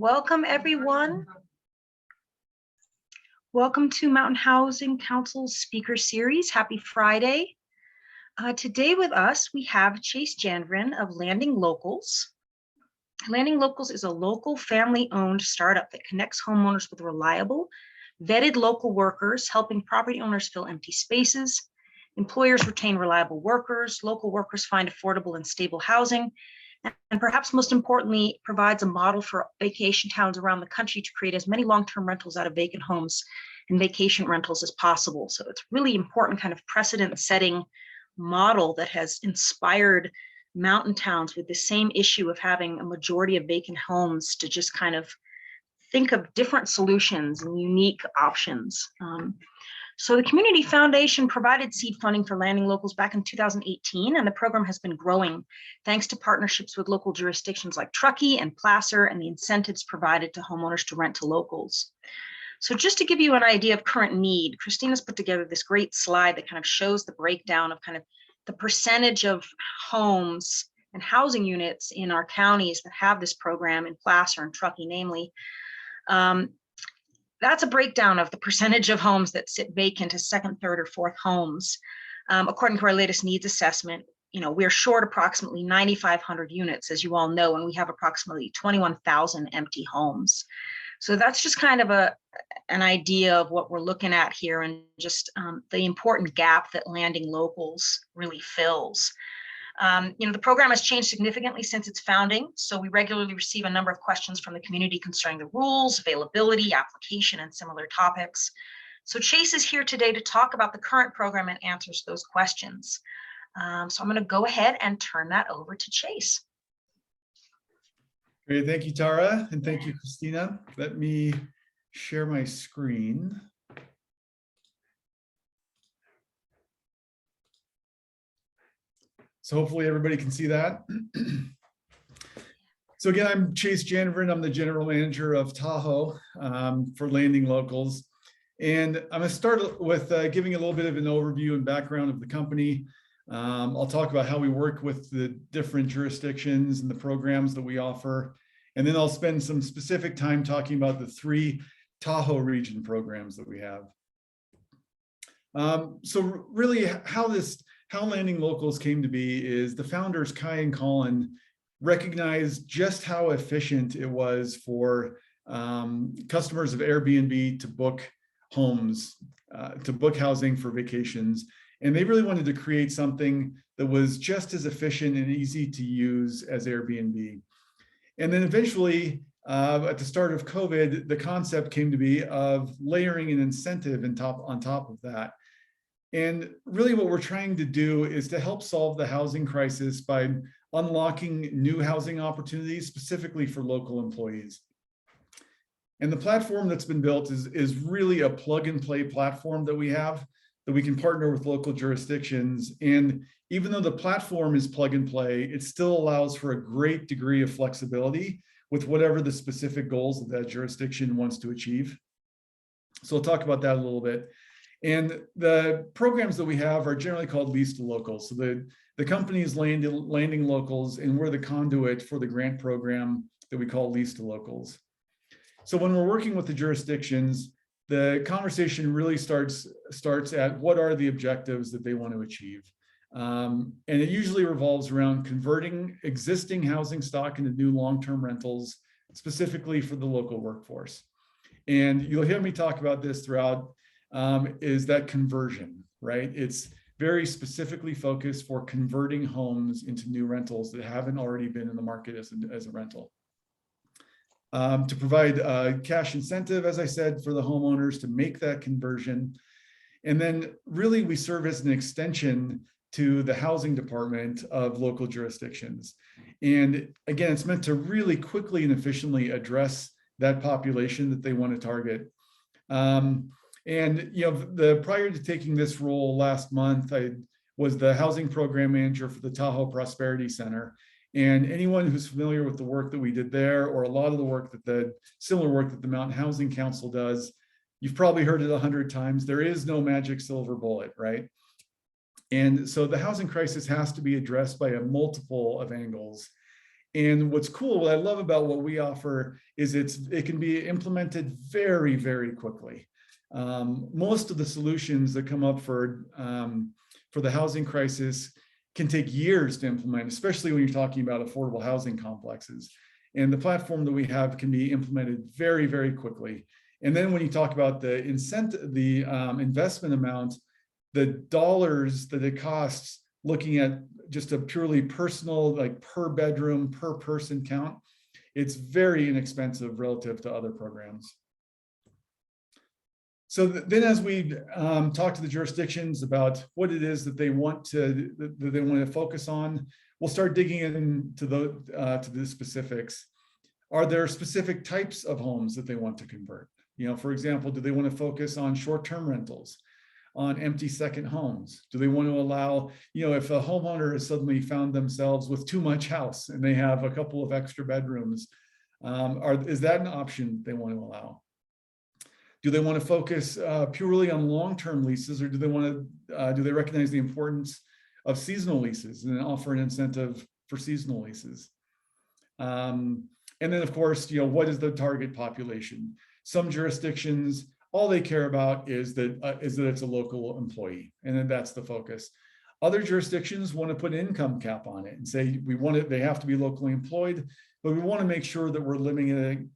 Welcome, everyone. Welcome to Mountain Housing Council's speaker series. Happy Friday. Today with us, we have Chase Janvrin of Landing Locals. Landing Locals is a local family-owned startup that connects homeowners with reliable, vetted local workers, helping property owners fill empty spaces. Employers retain reliable workers, local workers find affordable and stable housing, and perhaps most importantly, provides a model for vacation towns around the country to create as many long-term rentals out of vacant homes and vacation rentals as possible. So it's really important kind of precedent-setting model that has inspired mountain towns with the same issue of having a majority of vacant homes to just kind of think of different solutions and unique options. So the Community Foundation provided seed funding for Landing Locals back in 2018, and the program has been growing thanks to partnerships with local jurisdictions like Truckee and Placer and the incentives provided to homeowners to rent to locals. So just to give you an idea of current need, Christina's put together this great slide that kind of shows the breakdown of kind of the percentage of homes and housing units in our counties that have this program in Placer and Truckee, namely. That's a breakdown of the percentage of homes that sit vacant as second, third, or fourth homes. According to our latest needs assessment, we're short approximately 9,500 units, as you all know, and we have approximately 21,000 empty homes. So that's just kind of an idea of what we're looking at here, and just the important gap that Landing Locals really fills. The program has changed significantly since its founding, so we regularly receive a number of questions from the community concerning the rules, availability, application, and similar topics. So Chase is here today to talk about the current program and answers those questions. So I'm going to go ahead and turn that over to Chase. Great, thank you, Tara, and thank you, Christina. Let me share my screen. So hopefully everybody can see that. So again, I'm Chase Janvrin. I'm the general manager of Tahoe for Landing Locals. And I'm going to start with giving a little bit of an overview and background of the company. I'll talk about how we work with the different jurisdictions and the programs that we offer. And then I'll spend some specific time talking about the 3 Tahoe region programs that we have. So really how Landing Locals came to be is the founders, Kai and Colin, recognized just how efficient it was for customers of Airbnb to book homes, to book housing for vacations. And they really wanted to create something that was just as efficient and easy to use as Airbnb. And then eventually, at the start of COVID, the concept came to be of layering an incentive on top of that. And really what we're trying to do is to help solve the housing crisis by unlocking new housing opportunities, specifically for local employees. And the platform that's been built is really a plug and play platform that we have, that we can partner with local jurisdictions. And even though the platform is plug and play, it still allows for a great degree of flexibility with whatever the specific goals that jurisdiction wants to achieve. So we'll talk about that a little bit. And the programs that we have are generally called leased to locals. So the company is Landing Locals, and we're the conduit for the grant program that we call leased to locals. So when we're working with the jurisdictions, the conversation really starts at what are the objectives that they want to achieve. And it usually revolves around converting existing housing stock into new long-term rentals, specifically for the local workforce. And you'll hear me talk about this throughout, is that conversion, right? It's very specifically focused for converting homes into new rentals that haven't already been in the market as a rental. To provide cash incentive, as I said, for the homeowners to make that conversion. And then really we serve as an extension to the housing department of local jurisdictions. And again, it's meant to really quickly and efficiently address that population that they want to target. And prior to taking this role last month, I was the housing program manager for the Tahoe Prosperity Center. And anyone who's familiar with the work that we did there, or a lot of the work similar work that the Mountain Housing Council does, you've probably heard it 100 times. There is no magic silver bullet, right? And so the housing crisis has to be addressed by a multiple of angles. And what's cool, what I love about what we offer is it can be implemented very, very quickly. Most of the solutions that come up for the housing crisis can take years to implement, especially when you're talking about affordable housing complexes. And the platform that we have can be implemented very, very quickly. And then when you talk about the incentive, the investment amount, the dollars that it costs, looking at just a purely personal, like per bedroom, per person count, it's very inexpensive relative to other programs. So then as we talk to the jurisdictions about what it is that they want to focus on, we'll start digging into the specifics. Are there specific types of homes that they want to convert? For example, do they want to focus on short-term rentals, on empty second homes? Do they want to allow, if a homeowner has suddenly found themselves with too much house and they have a couple of extra bedrooms, is that an option they want to allow? Do they want to focus purely on long-term leases, or do they recognize the importance of seasonal leases and offer an incentive for seasonal leases? And then, of course, what is the target population? Some jurisdictions, all they care about is that it's a local employee, and then that's the focus. Other jurisdictions want to put an income cap on it and say they have to be locally employed, but we want to make sure that we're limiting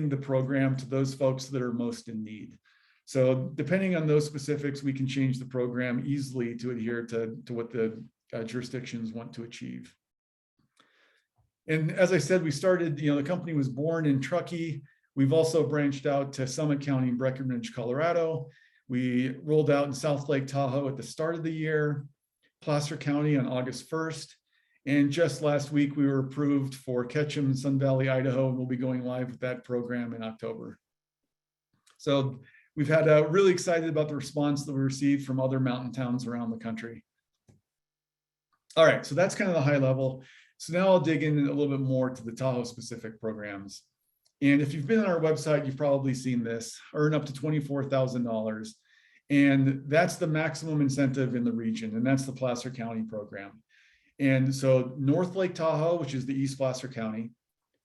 the program to those folks that are most in need. So depending on those specifics, we can change the program easily to adhere to what the jurisdictions want to achieve. And as I said, we started, the company was born in Truckee. We've also branched out to Summit County and Breckenridge, Colorado. We rolled out in South Lake Tahoe at the start of the year, Placer County on August 1st. And just last week, we were approved for Ketchum and Sun Valley, Idaho, and we'll be going live with that program in October. So we've had really excited about the response that we received from other mountain towns around the country. All right, so that's kind of the high level. So now I'll dig in a little bit more to the Tahoe specific programs. And if you've been on our website, you've probably seen this: earn up to $24,000. And that's the maximum incentive in the region. And that's the Placer County program. And so North Lake Tahoe, which is the East Placer County,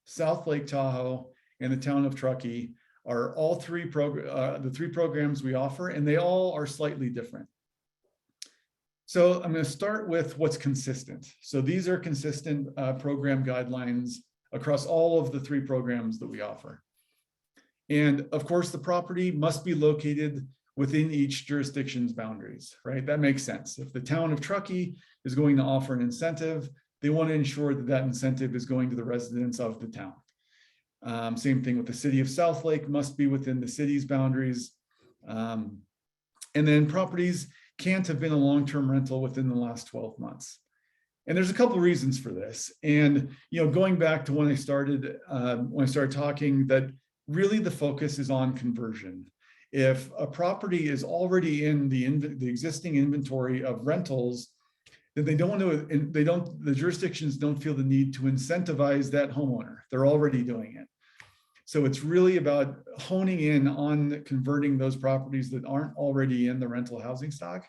South Lake Tahoe, and the town of Truckee are all the three programs we offer, and they all are slightly different. So I'm going to start with what's consistent. So these are consistent program guidelines across all of the three programs that we offer. And of course, the property must be located within each jurisdiction's boundaries, right? That makes sense. If the town of Truckee is going to offer an incentive, they want to ensure that that incentive is going to the residents of the town. Same thing with the city of South Lake, must be within the city's boundaries. And then properties can't have been a long-term rental within the last 12 months. And there's a couple of reasons for this. And going back to when I started talking, that really the focus is on conversion. If a property is already in the existing inventory of rentals, then the jurisdictions don't feel the need to incentivize that homeowner. They're already doing it. So it's really about honing in on converting those properties that aren't already in the rental housing stock,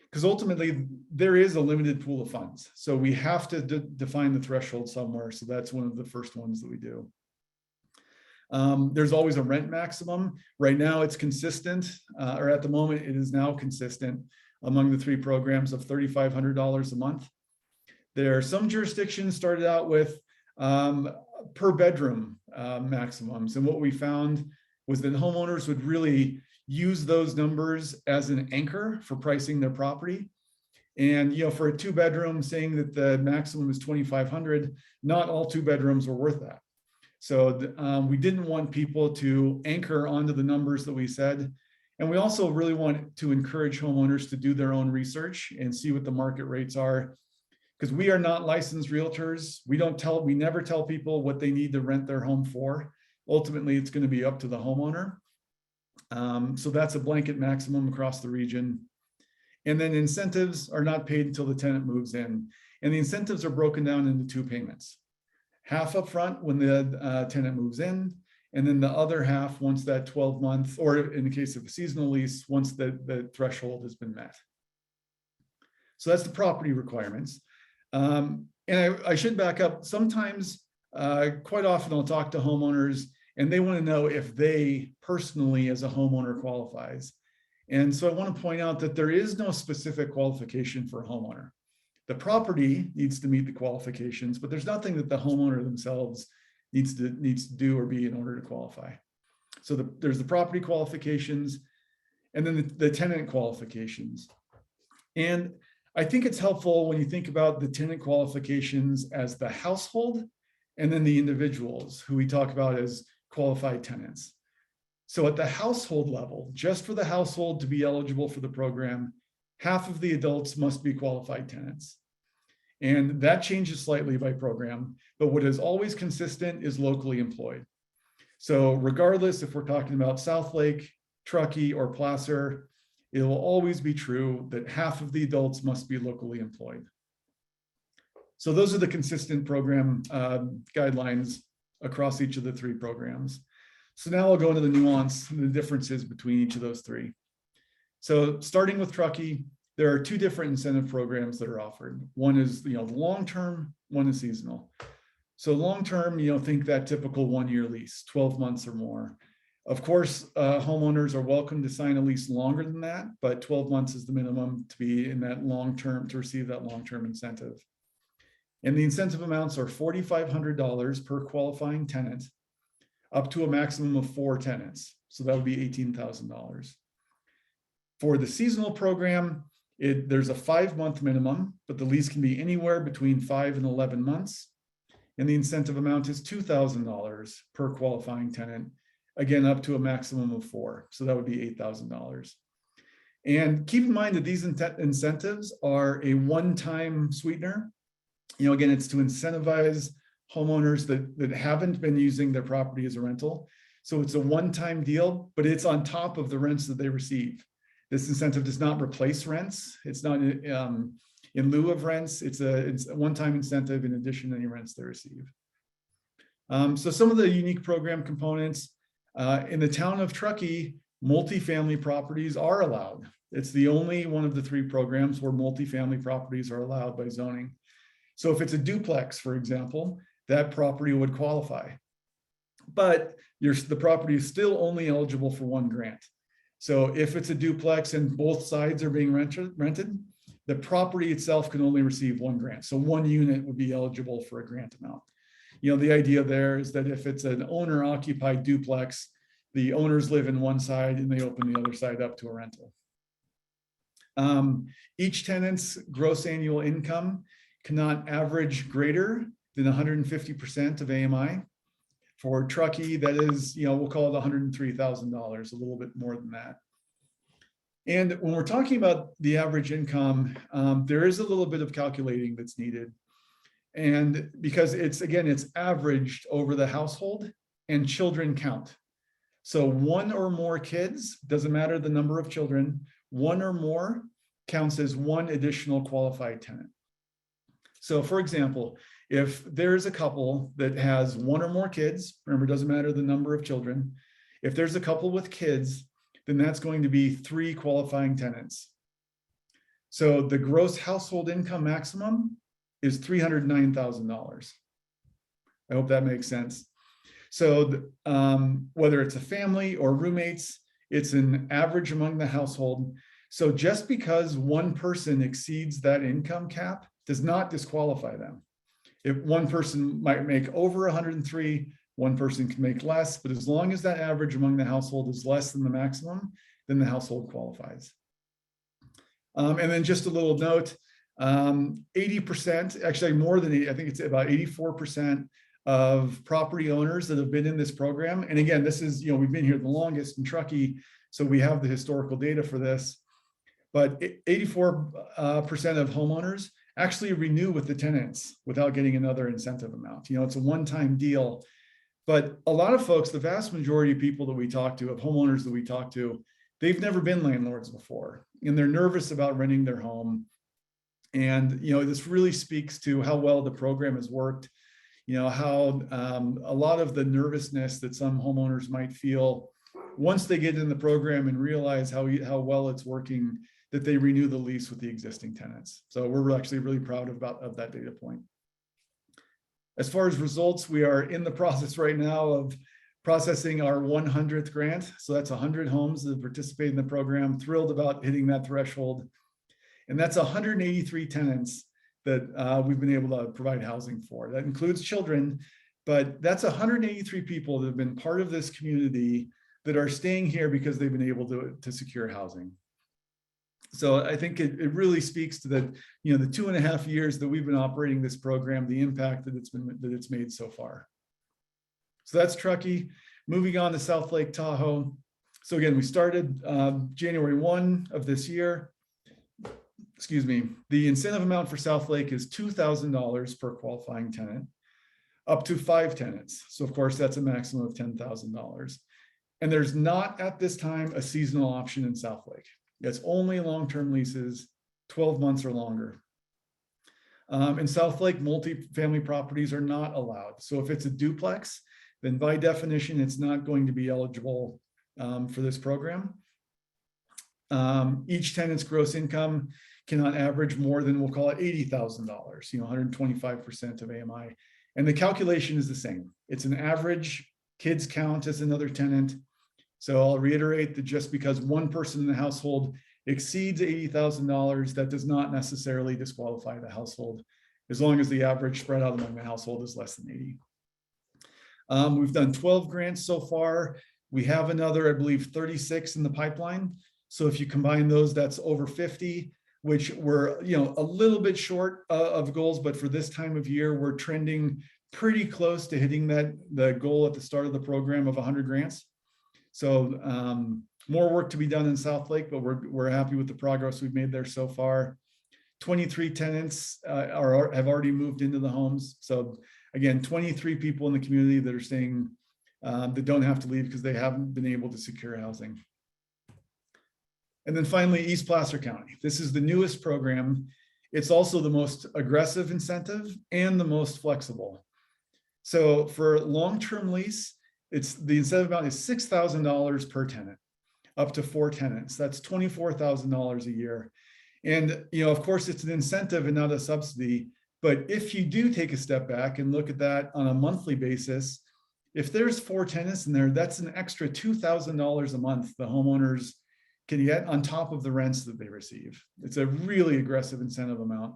because ultimately there is a limited pool of funds. So we have to define the threshold somewhere. So that's one of the first ones that we do. There's always a rent maximum. Right now it's consistent, or at the moment it is now consistent among the three programs of $3,500 a month. There are some jurisdictions started out with per bedroom maximums. And what we found was that homeowners would really use those numbers as an anchor for pricing their property. And for a 2-bedroom, saying that the maximum is $2,500, not all 2 bedrooms were worth that. So we didn't want people to anchor onto the numbers that we said. And we also really want to encourage homeowners to do their own research and see what the market rates are, because we are not licensed realtors. We never tell people what they need to rent their home for. Ultimately, it's going to be up to the homeowner. So that's a blanket maximum across the region. And then incentives are not paid until the tenant moves in. And the incentives are broken down into 2 payments. Half upfront when the tenant moves in, and then the other half once that 12-month, or in the case of a seasonal lease, once the threshold has been met. So that's the property requirements. And I should back up. Sometimes quite often I'll talk to homeowners and they want to know if they personally as a homeowner qualifies. And so I want to point out that there is no specific qualification for a homeowner. The property needs to meet the qualifications, but there's nothing that the homeowner themselves needs to do or be in order to qualify. So there's the property qualifications and then the tenant qualifications. And I think it's helpful when you think about the tenant qualifications as the household and then the individuals who we talk about as qualified tenants. So at the household level, just for the household to be eligible for the program, half of the adults must be qualified tenants. And that changes slightly by program, but what is always consistent is locally employed. So regardless if we're talking about South Lake, Truckee, or Placer, it will always be true that half of the adults must be locally employed. So those are the consistent program guidelines across each of the three programs. So now I'll go into the nuance and the differences between each of those three. So starting with Truckee, there are two different incentive programs that are offered. One is the long-term, one is seasonal. So long-term, think that typical one-year lease, 12 months or more. Of course, homeowners are welcome to sign a lease longer than that, but 12 months is the minimum to be in that long-term, to receive that long-term incentive. And the incentive amounts are $4,500 per qualifying tenant, up to a maximum of 4 tenants. So that would be $18,000. For the seasonal program, there's a 5-month minimum, but the lease can be anywhere between 5 and 11 months. And the incentive amount is $2,000 per qualifying tenant, again, up to a maximum of 4. So that would be $8,000. And keep in mind that these incentives are a one-time sweetener. Again, it's to incentivize homeowners that haven't been using their property as a rental. So it's a one-time deal, but it's on top of the rents that they receive. This incentive does not replace rents. It's not in lieu of rents. It's a one-time incentive in addition to any rents they receive. So some of the unique program components, in the town of Truckee, multifamily properties are allowed. It's the only one of the 3 programs where multifamily properties are allowed by zoning. So if it's a duplex, for example, that property would qualify. But the property is still only eligible for 1 grant. So if it's a duplex and both sides are being rented, the property itself can only receive 1 grant. So 1 unit would be eligible for a grant amount. The idea there is that if it's an owner-occupied duplex, the owners live in one side and they open the other side up to a rental. Each tenant's gross annual income cannot average greater than 150% of AMI. For Truckee, that is, we'll call it $103,000, a little bit more than that. And when we're talking about the average income, there is a little bit of calculating that's needed. And because it's averaged over the household and children count. So 1 or more kids, doesn't matter the number of children, 1 or more counts as 1 additional qualified tenant. So for example, if there's a couple that has 1 or more kids, remember, it doesn't matter the number of children. If there's a couple with kids, then that's going to be 3 qualifying tenants. So the gross household income maximum is $309,000. I hope that makes sense. So whether it's a family or roommates, it's an average among the household. So just because 1 person exceeds that income cap does not disqualify them. If 1 person might make over 103, 1 person can make less, but as long as that average among the household is less than the maximum, then the household qualifies. And then just a little note, 80%, actually more than 80, I think it's about 84% of property owners that have been in this program. And again, this is, we've been here the longest in Truckee, so we have the historical data for this, but 84% of homeowners actually renew with the tenants without getting another incentive amount. It's a one-time deal, but a lot of folks, the vast majority of people that we talk to, of homeowners that we talk to, they've never been landlords before, and they're nervous about renting their home. And, this really speaks to how well the program has worked, how a lot of the nervousness that some homeowners might feel once they get in the program and realize how well it's working, that they renew the lease with the existing tenants. So we're actually really proud of that data point. As far as results, we are in the process right now of processing our 100th grant. So that's 100 homes that participate in the program. Thrilled about hitting that threshold. And that's 183 tenants that we've been able to provide housing for. That includes children, but that's 183 people that have been part of this community that are staying here because they've been able to secure housing. So I think it really speaks to the 2.5 years that we've been operating this program, the impact that it's made so far. So that's Truckee. Moving on to South Lake Tahoe. So again, we started January 1 of this year. Excuse me. The incentive amount for South Lake is $2,000 per qualifying tenant, up to 5 tenants. So of course, that's a maximum of $10,000. And there's not at this time a seasonal option in South Lake. It's only long-term leases, 12 months or longer. In South Lake, multifamily properties are not allowed. So if it's a duplex, then by definition, it's not going to be eligible for this program. Each tenant's gross income cannot average more than, we'll call it $80,000, 125% of AMI. And the calculation is the same. It's an average. Kids count as another tenant. So I'll reiterate that just because one person in the household exceeds $80,000, that does not necessarily disqualify the household, as long as the average spread out among the household is less than 80. We've done 12 grants so far. We have another, I believe, 36 in the pipeline. So if you combine those, that's over 50, which we're a little bit short of goals, but for this time of year, we're trending pretty close to hitting the goal at the start of the program of 100 grants. So more work to be done in South Lake, but we're happy with the progress we've made there so far. 23 tenants have already moved into the homes. So again, 23 people in the community that are staying, that don't have to leave because they haven't been able to secure housing. And then finally, East Placer County. This is the newest program. It's also the most aggressive incentive and the most flexible. So for long-term lease, the incentive amount is $6,000 per tenant, up to 4 tenants. That's $24,000 a year. And of course, it's an incentive and not a subsidy. But if you do take a step back and look at that on a monthly basis, if there's 4 tenants in there, that's an extra $2,000 a month the homeowners can get on top of the rents that they receive. It's a really aggressive incentive amount.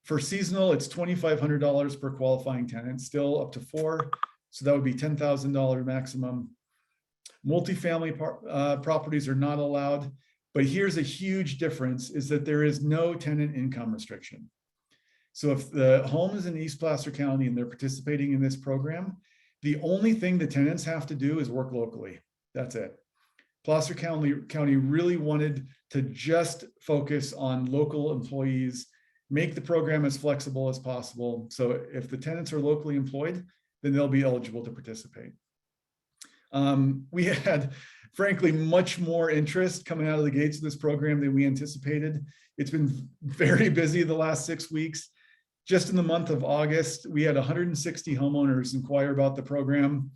For seasonal, it's $2,500 per qualifying tenant, still up to 4. So that would be $10,000 maximum. Multifamily properties are not allowed, but here's a huge difference is that there is no tenant income restriction. So if the home is in East Placer County and they're participating in this program, the only thing the tenants have to do is work locally. That's it. Placer County really wanted to just focus on local employees, make the program as flexible as possible. So if the tenants are locally employed, then they'll be eligible to participate. We had, frankly, much more interest coming out of the gates of this program than we anticipated. It's been very busy the last 6 weeks. Just in the month of August, we had 160 homeowners inquire about the program.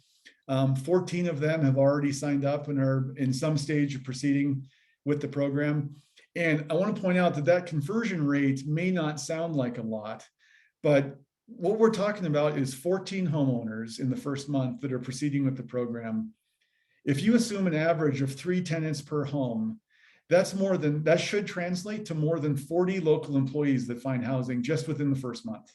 14 of them have already signed up and are in some stage of proceeding with the program. And I want to point out that conversion rate may not sound like a lot, but what we're talking about is 14 homeowners in the first month that are proceeding with the program. If you assume an average of 3 tenants per home, that should translate to more than 40 local employees that find housing just within the first month.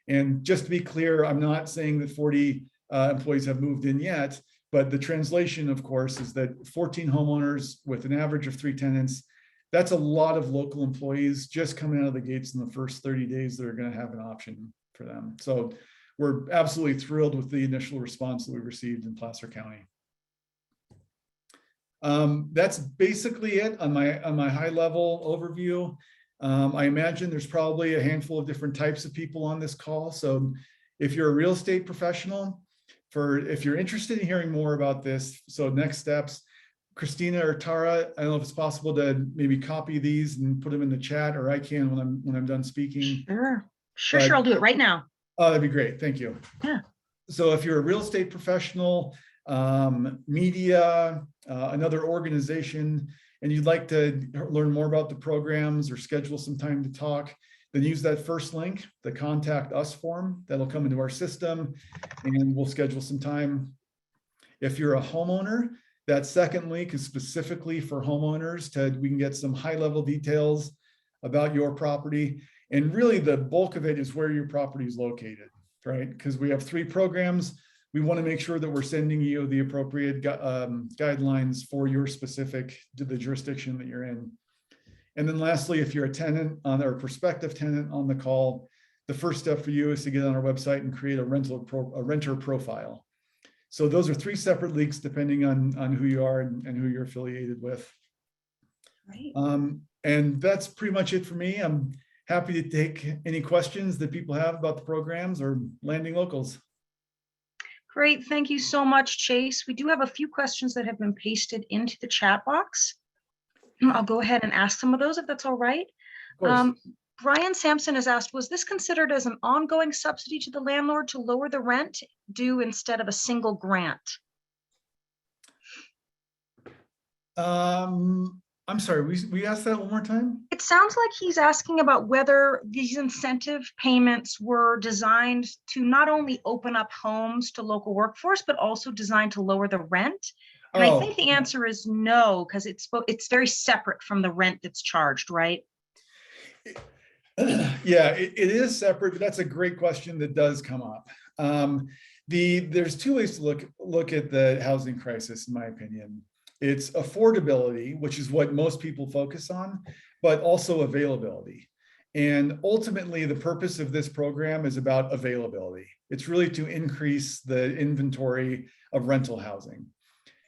And just to be clear, I'm not saying that 40 employees have moved in yet, but the translation, of course, is that 14 homeowners with an average of 3 tenants, that's a lot of local employees just coming out of the gates in the first 30 days that are going to have an option for them. So we're absolutely thrilled with the initial response that we received in Placer County. That's basically it on my high level overview. I imagine there's probably a handful of different types of people on this call. So if you're a real estate professional, if you're interested in hearing more about this, so next steps, Christina or Tara, I don't know if it's possible to maybe copy these and put them in the chat, or I can when I'm done speaking. Sure, I'll do it right now. Oh, that'd be great. Thank you. Yeah. So if you're a real estate professional, media, another organization, and you'd like to learn more about the programs or schedule some time to talk, then use that first link, the contact us form. That'll come into our system and we'll schedule some time. If you're a homeowner, that second link is specifically for homeowners we can get some high level details about your property. And really the bulk of it is where your property is located, right? Because we have 3 programs. We want to make sure that we're sending you the appropriate guidelines for your specific to the jurisdiction that you're in. And then lastly, if you're a tenant on or prospective tenant on the call, the first step for you is to get on our website and create a renter profile. So those are 3 separate links depending on who you are and who you're affiliated with. Right. And that's pretty much it for me. I'm happy to take any questions that people have about the programs or landing locals. Great. Thank you so much, Chase. We do have a few questions that have been pasted into the chat box. I'll go ahead and ask some of those if that's all right. Of course. Brian Sampson has asked, was this considered as an ongoing subsidy to the landlord to lower the rent due instead of a single grant? I'm sorry, we asked that one more time? It sounds like he's asking about whether these incentive payments were designed to not only open up homes to local workforce, but also designed to lower the rent. And I think the answer is no, because it's very separate from the rent that's charged, right? Yeah, it is separate, but that's a great question that does come up. There's 2 ways to look at the housing crisis, in my opinion. It's affordability, which is what most people focus on, but also availability. And ultimately, the purpose of this program is about availability. It's really to increase the inventory of rental housing.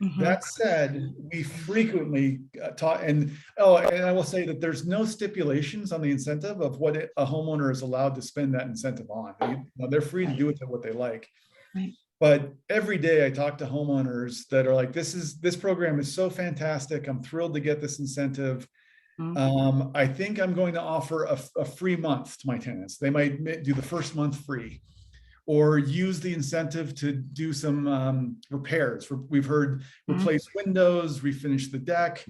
Mm-hmm. That said, we frequently talk, and I will say that there's no stipulations on the incentive of what a homeowner is allowed to spend that incentive on. They're free to do with it what they like. Right. But every day I talk to homeowners that are like, this program is so fantastic. I'm thrilled to get this incentive. Mm-hmm. I think I'm going to offer a free month to my tenants. They might do the first month free, or use the incentive to do some repairs. We've heard replace windows, refinish the deck,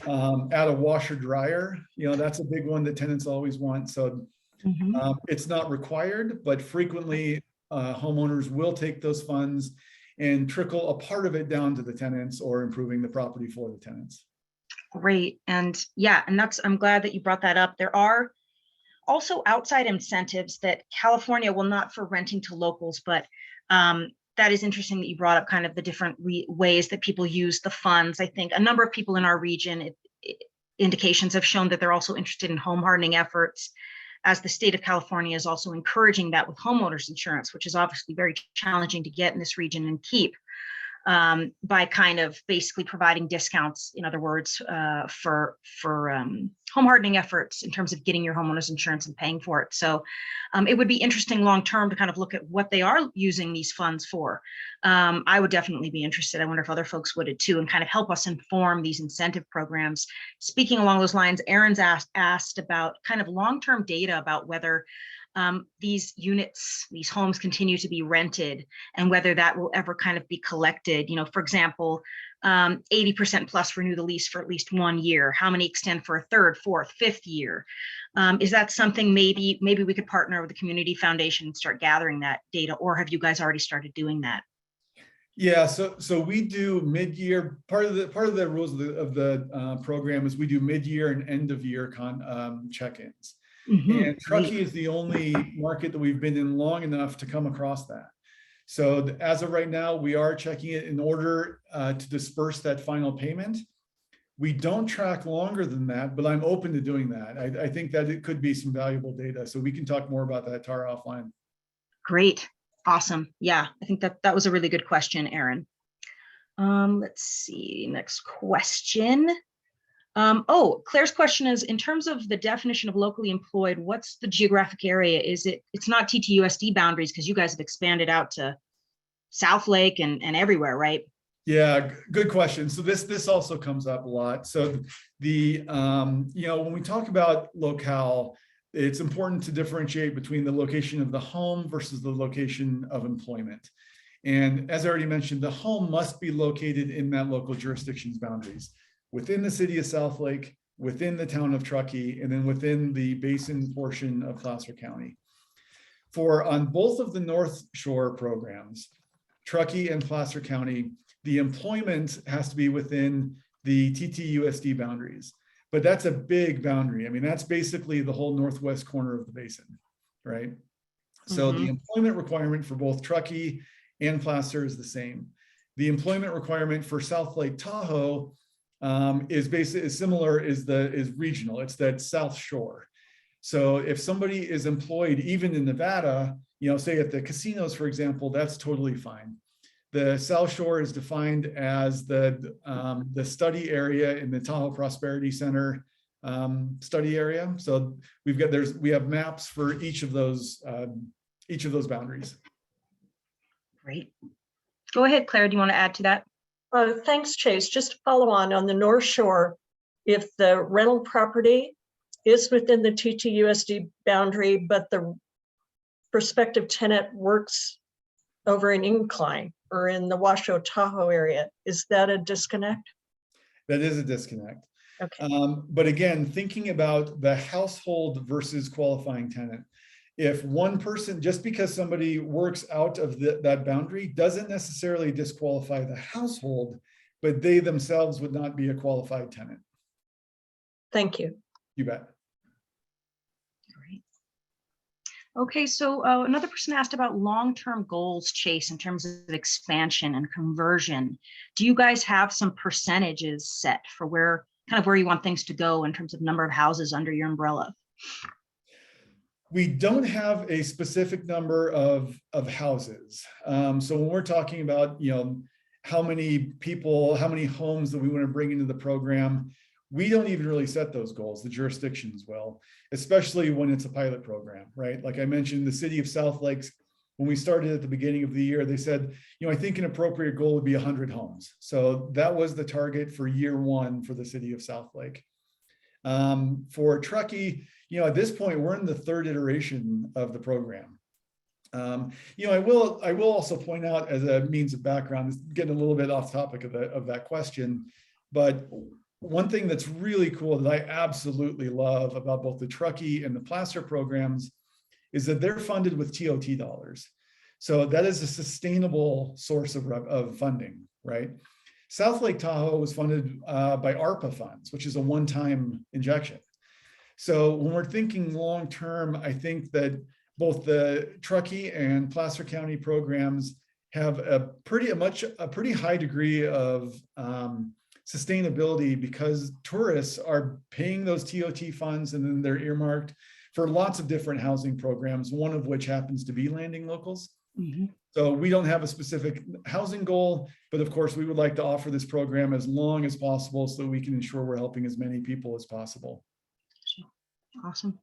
add a washer dryer. That's a big one that tenants always want. So it's not required, but frequently homeowners will take those funds and trickle a part of it down to the tenants or improving the property for the tenants. Great. And yeah, and I'm glad that you brought that up. There are also outside incentives that California will not for renting to locals, but that is interesting that you brought up kind of the different ways that people use the funds. I think a number of people in our region, indications have shown that they're also interested in home hardening efforts, as the state of California is also encouraging that with homeowners insurance, which is obviously very challenging to get in this region and keep. By kind of basically providing discounts, in other words, for home hardening efforts in terms of getting your homeowners insurance and paying for it. So it would be interesting long term to kind of look at what they are using these funds for. I would definitely be interested. I wonder if other folks would too, and kind of help us inform these incentive programs. Speaking along those lines, Aaron's asked about kind of long-term data about whether these units, these homes continue to be rented, and whether that will ever kind of be collected. For example, 80% plus renew the lease for at least 1 year. How many extend for a 3rd, 4th, 5th year? Is that something maybe we could partner with the community foundation and start gathering that data, or have you guys already started doing that? Yeah, so we do mid-year. Part of the rules of the program is we do mid-year and end of year check-ins. Mm-hmm. And Truckee is the only market that we've been in long enough to come across that. So as of right now, we are checking it in order to disperse that final payment. We don't track longer than that, but I'm open to doing that. I think that it could be some valuable data. So we can talk more about that, Tara, offline. Great. Awesome. Yeah, I think that was a really good question, Aaron. Let's see, next question. Claire's question is, in terms of the definition of locally employed, what's the geographic area? It's not TTUSD boundaries, because you guys have expanded out to South Lake and everywhere, right? Yeah, good question. So this also comes up a lot. So when we talk about locale, it's important to differentiate between the location of the home versus the location of employment. And as I already mentioned, the home must be located in that local jurisdiction's boundaries, within the city of South Lake, within the town of Truckee and then within the basin portion of Placer County. On both of the North Shore programs, Truckee and Placer County, the employment has to be within the TTUSD boundaries, but that's a big boundary. I mean, that's basically the whole northwest corner of the basin, right? So the employment requirement for both Truckee and Placer is the same. The employment requirement for South Lake Tahoe is similar, is regional. It's that South Shore. So if somebody is employed even in Nevada, say at the casinos, for example, that's totally fine. The South Shore is defined as the study area in the Tahoe Prosperity Center study area. So we have maps for each of those boundaries. Great. Go ahead, Claire. Do you want to add to that? Thanks, Chase. Just to follow on the North Shore, if the rental property is within the TTUSD boundary, but the prospective tenant works over an incline or in the Washoe Tahoe area, is that a disconnect? That is a disconnect. Okay. But again, thinking about the household versus qualifying tenant, if one person, just because somebody works out of that boundary, doesn't necessarily disqualify the household, but they themselves would not be a qualified tenant. Thank you. You bet. Great. Okay, so another person asked about long-term goals, Chase, in terms of expansion and conversion. Do you guys have some percentages set for where you want things to go in terms of number of houses under your umbrella? We don't have a specific number of houses. So when we're talking about, how many people, how many homes that we want to bring into the program, we don't even really set those goals. The jurisdictions will, especially when it's a pilot program, right? Like I mentioned, the city of South Lakes, when we started at the beginning of the year, they said, I think an appropriate goal would be 100 homes. So that was the target for year one for the city of South Lake. For Truckee, at this point, we're in the third iteration of the program. I will also point out, as a means of background, getting a little bit off topic of that question, but one thing that's really cool that I absolutely love about both the Truckee and the Placer programs is that they're funded with TOT dollars. So that is a sustainable source of funding, right? South Lake Tahoe was funded by ARPA funds, which is a one-time injection. So when we're thinking long-term, I think that both the Truckee and Placer County programs have a pretty high degree of sustainability, because tourists are paying those TOT funds, and then they're earmarked for lots of different housing programs, one of which happens to be landing locals. So we don't have a specific housing goal, but of course we would like to offer this program as long as possible so that we can ensure we're helping as many people as possible. Awesome.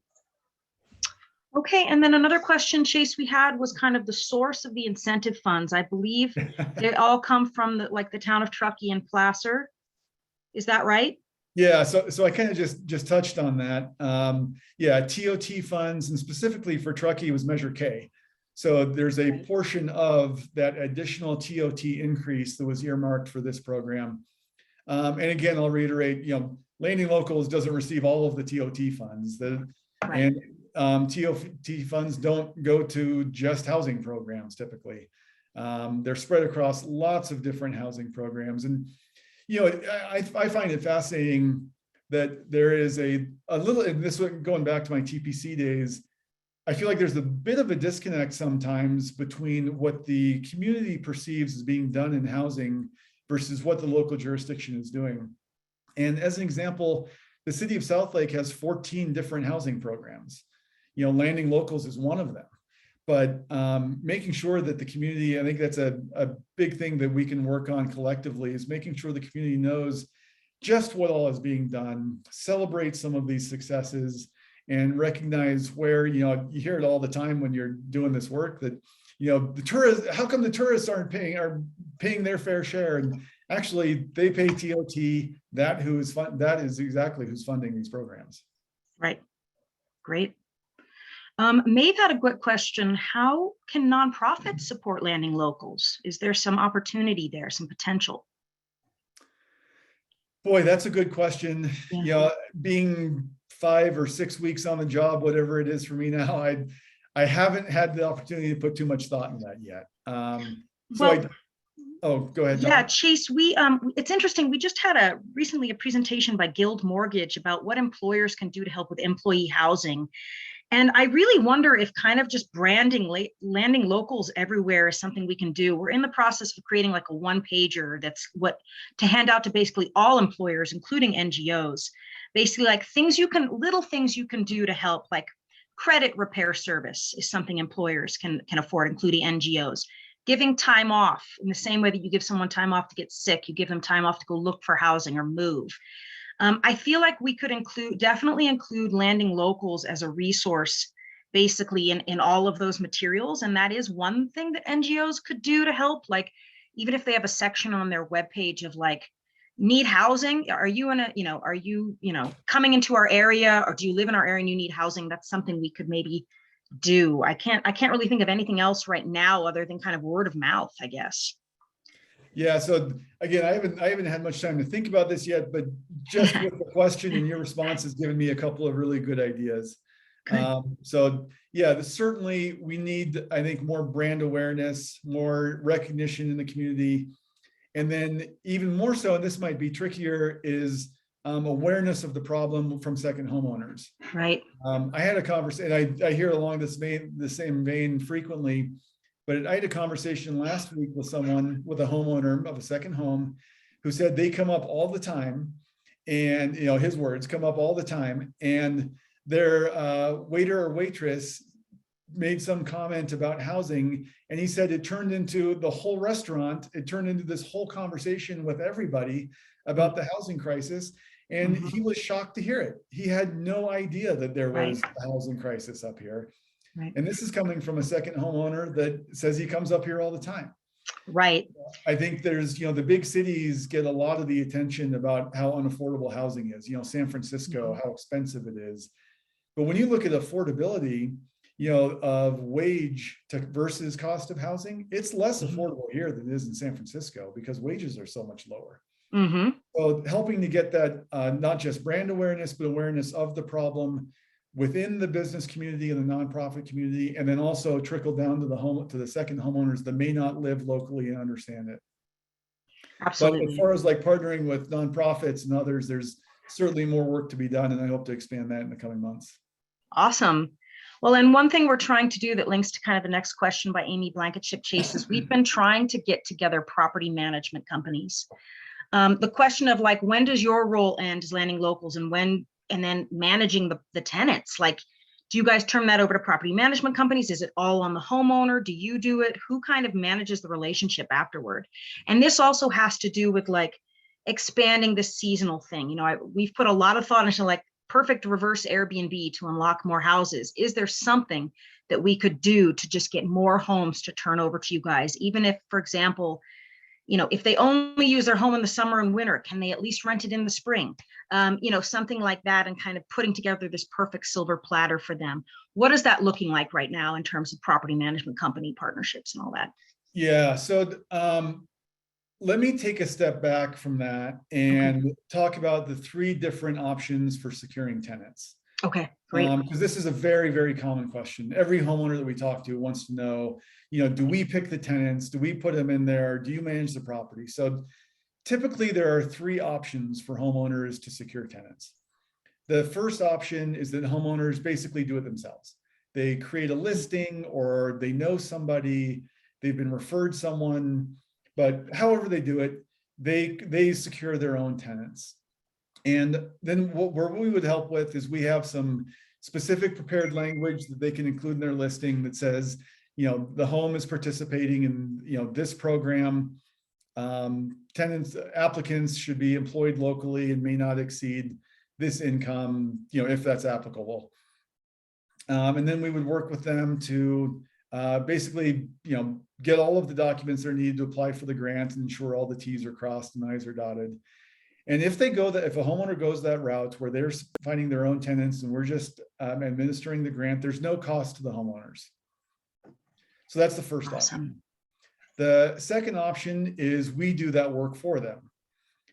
Okay, and then another question, Chase, we had was kind of the source of the incentive funds. I believe they all come from the town of Truckee and Placer. Is that right? Yeah, so I kind of just touched on that. Yeah, TOT funds, and specifically for Truckee was Measure K. So there's a portion of that additional TOT increase that was earmarked for this program. And again, I'll reiterate, Landing Locals doesn't receive all of the TOT funds. And TOT funds don't go to just housing programs typically. They're spread across lots of different housing programs. And I find it fascinating that there is a little, and this one going back to my TPC days, I feel like there's a bit of a disconnect sometimes between what the community perceives as being done in housing versus what the local jurisdiction is doing. And as an example, the city of South Lake has 14 different housing programs. Landing Locals is one of them. But making sure that the community, I think that's a big thing that we can work on collectively, is making sure the community knows just what all is being done, celebrate some of these successes, and recognize where, you hear it all the time when you're doing this work, that, the tourists, how come the tourists are paying their fair share? And actually they pay TOT, that is exactly who's funding these programs. Right. Great. Maeve had a good question. How can nonprofits support Landing Locals? Is there some opportunity there, some potential? Boy, that's a good question. Yeah. You know, being 5 or 6 weeks on the job, whatever it is for me now, I haven't had the opportunity to put too much thought in that yet. Oh, go ahead, Yeah, Dawn. Chase, it's interesting. We just had recently a presentation by Guild Mortgage about what employers can do to help with employee housing. And I really wonder if kind of just branding landing locals everywhere is something we can do. We're in the process of creating like a one-pager that's what to hand out to basically all employers, including NGOs. Basically, like little things you can do to help, like credit repair service is something employers can afford, including NGOs. Giving time off in the same way that you give someone time off to get sick, you give them time off to go look for housing or move. I feel like we could definitely include landing locals as a resource, basically in all of those materials. And that is one thing that NGOs could do to help. Like, even if they have a section on their webpage of like, need housing, are you coming into our area, or do you live in our area and you need housing? That's something we could maybe do. I can't really think of anything else right now other than kind of word of mouth, I guess. Yeah, so again, I haven't had much time to think about this yet, but just with the question and your response has given me a couple of really good ideas. So yeah, certainly we need, I think, more brand awareness, more recognition in the community. And then even more so, and this might be trickier, is awareness of the problem from second homeowners. Right. I had a conversation, I hear along the same vein frequently, but I had a conversation last week with someone, with a homeowner of a second home, who said they come up all the time, and his words, come up all the time, and their waiter or waitress made some comment about housing, and he said it turned into the whole restaurant. It turned into this whole conversation with everybody about the housing crisis. And he was shocked to hear it. He had no idea that there was a housing crisis up here. Right. And this is coming from a second homeowner that says he comes up here all the time. Right. I think there's, the big cities get a lot of the attention about how unaffordable housing is, San Francisco, how expensive it is. But when you look at affordability, of wage versus cost of housing, it's less affordable here than it is in San Francisco because wages are so much lower. So helping to get that, not just brand awareness, but awareness of the problem within the business community and the nonprofit community, and then also trickle down to the second homeowners that may not live locally and understand it. Absolutely. But as far as like partnering with nonprofits and others, there's certainly more work to be done, and I hope to expand that in the coming months. Awesome. Well, and one thing we're trying to do that links to kind of the next question by Amy Blankenship Chase is we've been trying to get together property management companies. The question of like, when does your role end as landing locals, and then managing the tenants? Like, do you guys turn that over to property management companies? Is it all on the homeowner? Do you do it? Who kind of manages the relationship afterward? And this also has to do with like expanding the seasonal thing. We've put a lot of thought into like perfect reverse Airbnb to unlock more houses. Is there something that we could do to just get more homes to turn over to you guys? Even if, for example, if they only use their home in the summer and winter, can they at least rent it in the spring? Something like that, and kind of putting together this perfect silver platter for them. What is that looking like right now in terms of property management company partnerships and all that? Yeah, so let me take a step back from that and talk about the 3 different options for securing tenants. Okay, great. Because this is a very, very common question. Every homeowner that we talk to wants to know, do we pick the tenants? Do we put them in there? Do you manage the property? So typically there are 3 options for homeowners to secure tenants. The first option is that homeowners basically do it themselves. They create a listing, or they know somebody, they've been referred someone, but however they do it, they secure their own tenants. And then where we would help with is we have some specific prepared language that they can include in their listing that says, the home is participating in, this program. Applicants should be employed locally and may not exceed this income, if that's applicable. And then we would work with them to basically, get all of the documents that are needed to apply for the grant and ensure all the T's are crossed and I's are dotted. And if a homeowner goes that route where they're finding their own tenants and we're just administering the grant, there's no cost to the homeowners. So that's the first option. The second option is we do that work for them.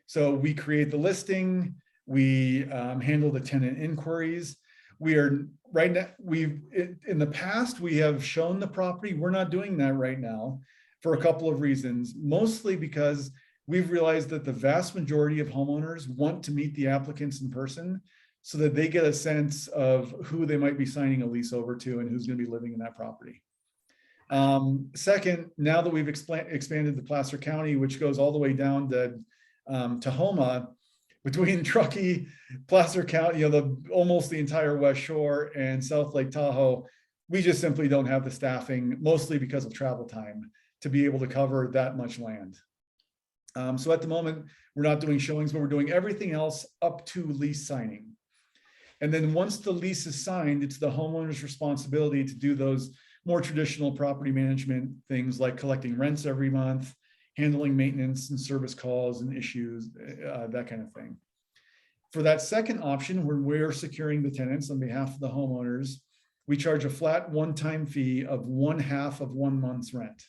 So we create the listing, we handle the tenant inquiries. We are right now, in the past, we have shown the property. We're not doing that right now for a couple of reasons, mostly because we've realized that the vast majority of homeowners want to meet the applicants in person so that they get a sense of who they might be signing a lease over to and who's going to be living in that property. Second, now that we've expanded to Placer County, which goes all the way down to Tahoma, between Truckee, Placer County, almost the entire West Shore and South Lake Tahoe, we just simply don't have the staffing, mostly because of travel time, to be able to cover that much land. So at the moment, we're not doing showings, but we're doing everything else up to lease signing. And then once the lease is signed, it's the homeowner's responsibility to do those more traditional property management things like collecting rents every month, handling maintenance and service calls and issues, that kind of thing. For that second option, where we're securing the tenants on behalf of the homeowners, we charge a flat one-time fee of 1/2 of 1 month's rent.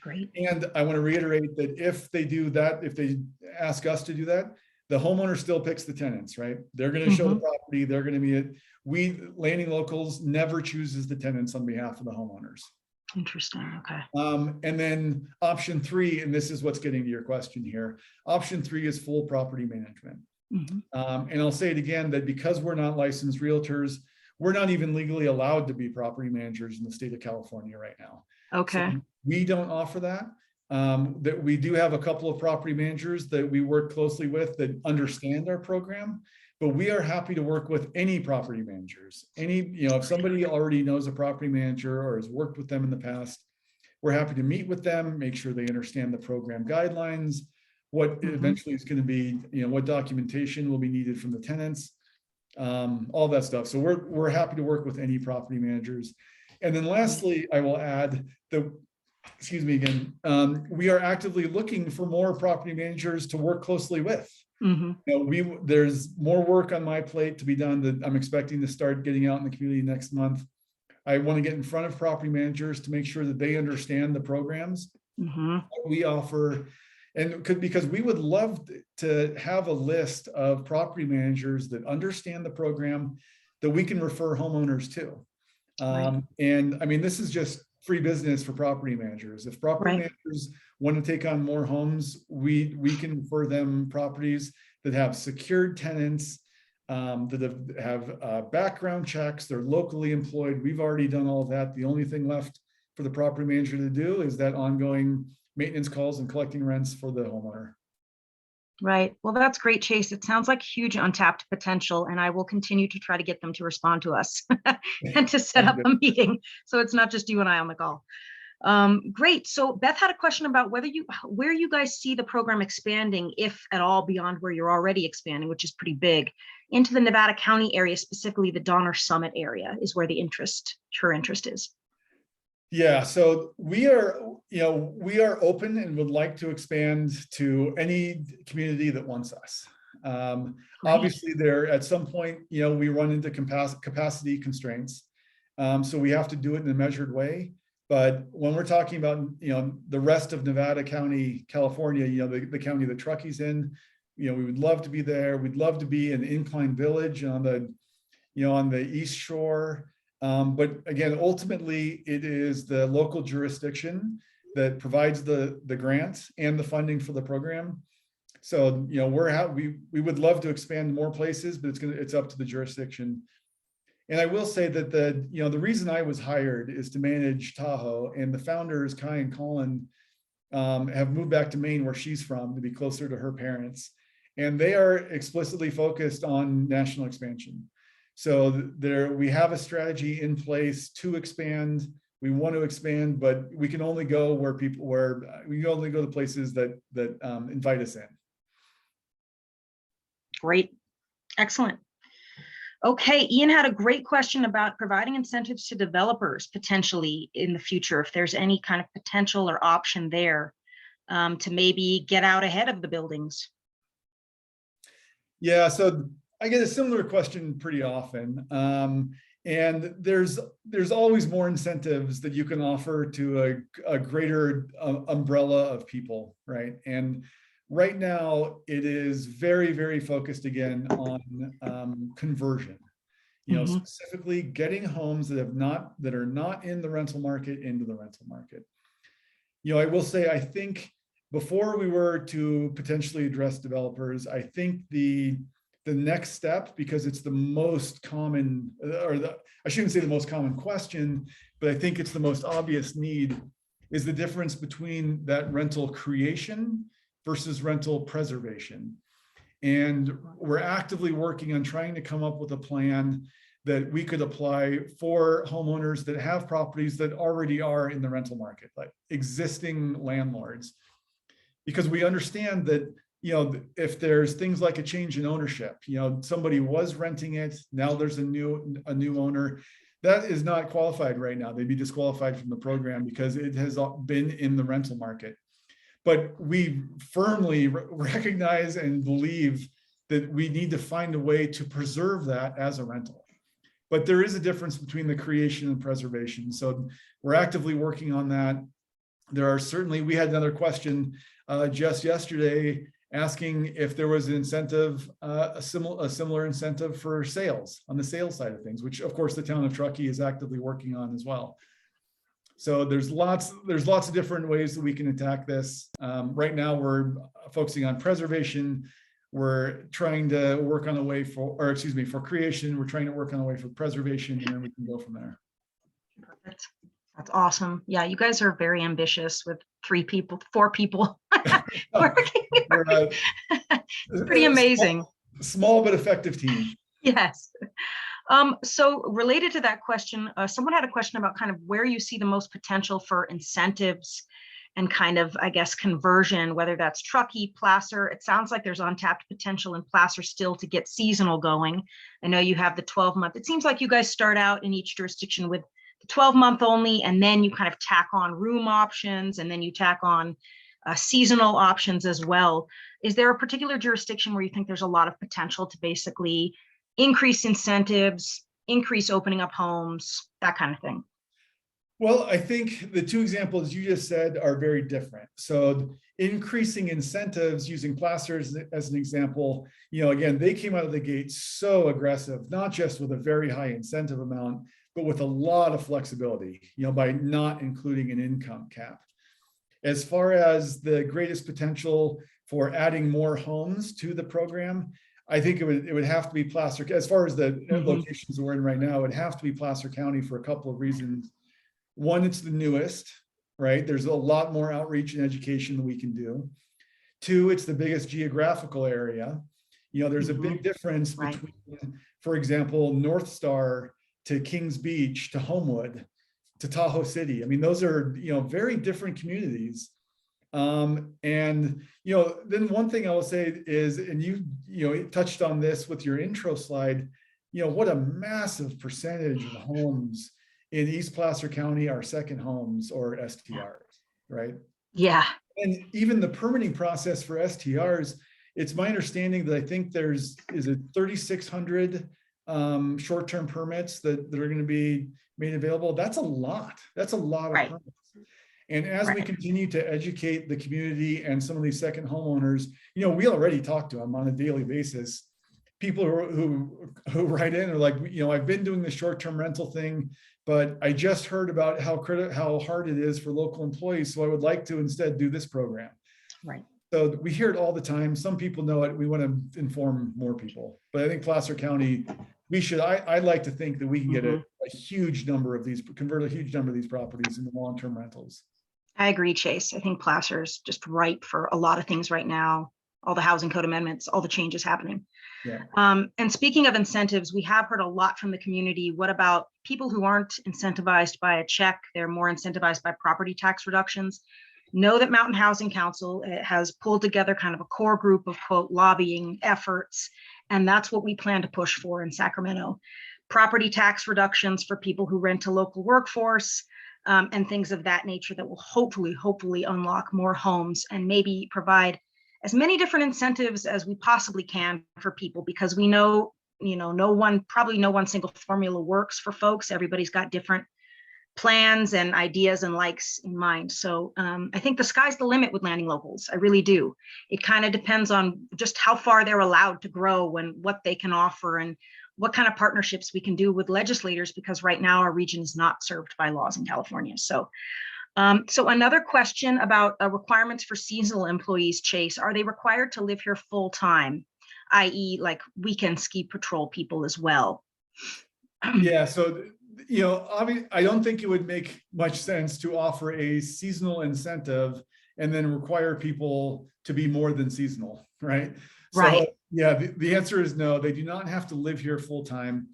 Great. And I want to reiterate that if they do that, if they ask us to do that, the homeowner still picks the tenants, right? They're going to show the property, they're going to be it. We, Landing Locals, never chooses the tenants on behalf of the homeowners. Interesting. Okay. And then option 3, and this is what's getting to your question here. Option 3 is full property management. And I'll say it again, that because we're not licensed realtors, we're not even legally allowed to be property managers in the state of California right now. Okay. So we don't offer that. That we do have a couple of property managers that we work closely with that understand our program, but we are happy to work with any property managers. If somebody already knows a property manager or has worked with them in the past, we're happy to meet with them, make sure they understand the program guidelines, what eventually is going to be, what documentation will be needed from the tenants, all that stuff. So we're happy to work with any property managers. And then lastly, I will add that, excuse me again, we are actively looking for more property managers to work closely with. There's more work on my plate to be done that I'm expecting to start getting out in the community next month. I want to get in front of property managers to make sure that they understand the programs that we offer. And because we would love to have a list of property managers that understand the program that we can refer homeowners to. And I mean, this is just free business for property managers. If property managers want to take on more homes, we can refer them properties that have secured tenants, that have background checks, they're locally employed. We've already done all of that. The only thing left for the property manager to do is that ongoing maintenance calls and collecting rents for the homeowner. Right. Well, that's great, Chase. It sounds like huge untapped potential, and I will continue to try to get them to respond to us and to set up a meeting. So it's not just you and I on the call. Great. So Beth had a question about where you guys see the program expanding, if at all, beyond where you're already expanding, which is pretty big, into the Nevada County area, specifically the Donner Summit area is where her interest is. Yeah, so we are open and would like to expand to any community that wants us. Obviously, there at some point, we run into capacity constraints, so we have to do it in a measured way. But when we're talking about the rest of Nevada County, California, the county that Truckee's in, we would love to be there. We'd love to be in Incline Village on the East Shore. But again, ultimately, it is the local jurisdiction that provides the grants and the funding for the program. So, we would love to expand more places, but it's up to the jurisdiction. And I will say that the reason I was hired is to manage Tahoe, and the founders, Kai and Colin, have moved back to Maine, where she's from, to be closer to her parents. And they are explicitly focused on national expansion. So we have a strategy in place to expand. We want to expand, but we can only go we can only go to places that invite us in. Great. Excellent. Okay, Ian had a great question about providing incentives to developers potentially in the future, if there's any kind of potential or option there to maybe get out ahead of the buildings. Yeah, so I get a similar question pretty often. And And there's always more incentives that you can offer to a greater umbrella of people, right? And right now it is very, very focused again on conversion. Specifically getting homes that are not in the rental market into the rental market. I will say, I think before we were to potentially address developers, I think the next step, because it's the most common, I shouldn't say the most common question, but I think it's the most obvious need, is the difference between that rental creation versus rental preservation. And we're actively working on trying to come up with a plan that we could apply for homeowners that have properties that already are in the rental market, like existing landlords. Because we understand that, if there's things like a change in ownership, somebody was renting it, now there's a new owner, that is not qualified right now. They'd be disqualified from the program because it has been in the rental market. But we firmly recognize and believe that we need to find a way to preserve that as a rental. But there is a difference between the creation and preservation. So we're actively working on that. There are certainly, we had another question just yesterday asking if there was an incentive, a similar incentive for sales on the sales side of things, which of course the town of Truckee is actively working on as well. So there's lots of different ways that we can attack this. Right now we're focusing on preservation. We're trying to work on a way for creation. We're trying to work on a way for preservation, and then we can go from there. Perfect. That's awesome. Yeah, you guys are very ambitious with 4 people working. It's pretty amazing. Small but effective team. Yes. So related to that question, someone had a question about kind of where you see the most potential for incentives and kind of, I guess, conversion, whether that's Truckee, Placer. It sounds like there's untapped potential in Placer still to get seasonal going. I know you have the 12-month. It seems like you guys start out in each jurisdiction with the 12-month only, and then you kind of tack on room options, and then you tack on seasonal options as well. Is there a particular jurisdiction where you think there's a lot of potential to basically increase incentives, increase opening up homes, that kind of thing? Well, I think the 2 examples you just said are very different. So increasing incentives, using Placer as an example, again, they came out of the gate so aggressive, not just with a very high incentive amount, but with a lot of flexibility, by not including an income cap. As far as the greatest potential for adding more homes to the program, I think it would have to be Placer. As far as the locations we're in right now, it would have to be Placer County for a couple of reasons. One, it's the newest, right? There's a lot more outreach and education that we can do. 2, it's the biggest geographical area. There's a big difference between, for example, North Star to Kings Beach to Homewood to Tahoe City. I mean, those are, very different communities. And, then one thing I will say is, and you touched on this with your intro slide, what a massive percentage of homes in East Placer County are second homes or STRs, right? Yeah. And even the permitting process for STRs, it's my understanding that I think is it 3,600 short-term permits that are going to be made available. That's a lot. That's a lot of permits. And as we continue to educate the community and some of these second homeowners, we already talk to them on a daily basis. People who write in are like, I've been doing the short-term rental thing, but I just heard about how hard it is for local employees. So I would like to instead do this program. Right. So we hear it all the time. Some people know it. We want to inform more people. But I think Placer County, I'd like to think that we can get a huge number of these, convert a huge number of these properties into long-term rentals. I agree, Chase. I think Placer is just ripe for a lot of things right now. All the housing code amendments, all the changes happening. Yeah. And speaking of incentives, we have heard a lot from the community. What about people who aren't incentivized by a check? They're more incentivized by property tax reductions. Know that Mountain Housing Council has pulled together kind of a core group of, quote, lobbying efforts. And that's what we plan to push for in Sacramento. Property tax reductions for people who rent to local workforce, and things of that nature that will hopefully unlock more homes and maybe provide as many different incentives as we possibly can for people, because we know probably no one single formula works for folks. Everybody's got different plans and ideas and likes in mind. So I think the sky's the limit with landing locals. I really do. It kind of depends on just how far they're allowed to grow and what they can offer and what kind of partnerships we can do with legislators, because right now our region is not served by laws in California. So another question about requirements for seasonal employees, Chase. Are they required to live here full time, i.e. like weekend ski patrol people as well? Yeah, so I don't think it would make much sense to offer a seasonal incentive and then require people to be more than seasonal, right? Right. So yeah, the answer is no, they do not have to live here full time.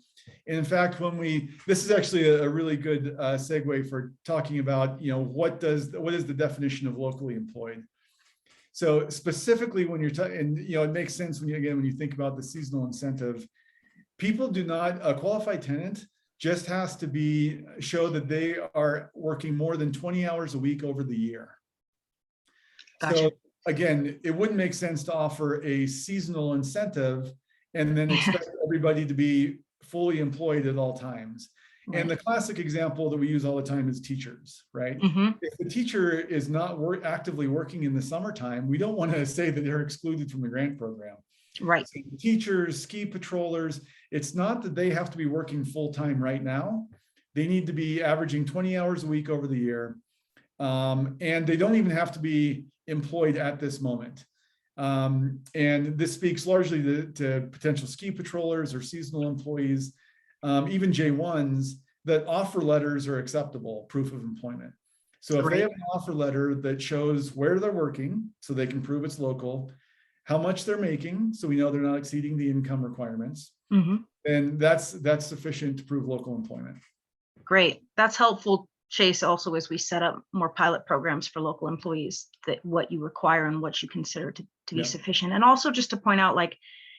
And in fact, this is actually a really good segue for talking about, what is the definition of locally employed? So specifically when you're talking, it makes sense when you think about the seasonal incentive, a qualified tenant just has to show that they are working more than 20 hours a week over the year. Gotcha. So again, it wouldn't make sense to offer a seasonal incentive and then expect everybody to be fully employed at all times. Right. And the classic example that we use all the time is teachers, right? Mm-hmm. If the teacher is not actively working in the summertime, we don't want to say that they're excluded from the grant program. Right. So teachers, ski patrollers, it's not that they have to be working full-time right now. They need to be averaging 20 hours a week over the year. And they don't even have to be employed at this moment. And this speaks largely to potential ski patrollers or seasonal employees, even J1s, that offer letters are acceptable, proof of employment. So if they have an offer letter that shows where they're working, so they can prove it's local, how much they're making, so we know they're not exceeding the income requirements, mm-hmm. then that's sufficient to prove local employment. Great. That's helpful, Chase, also as we set up more pilot programs for local employees, that what you require and what you consider to be sufficient. And also just to point out,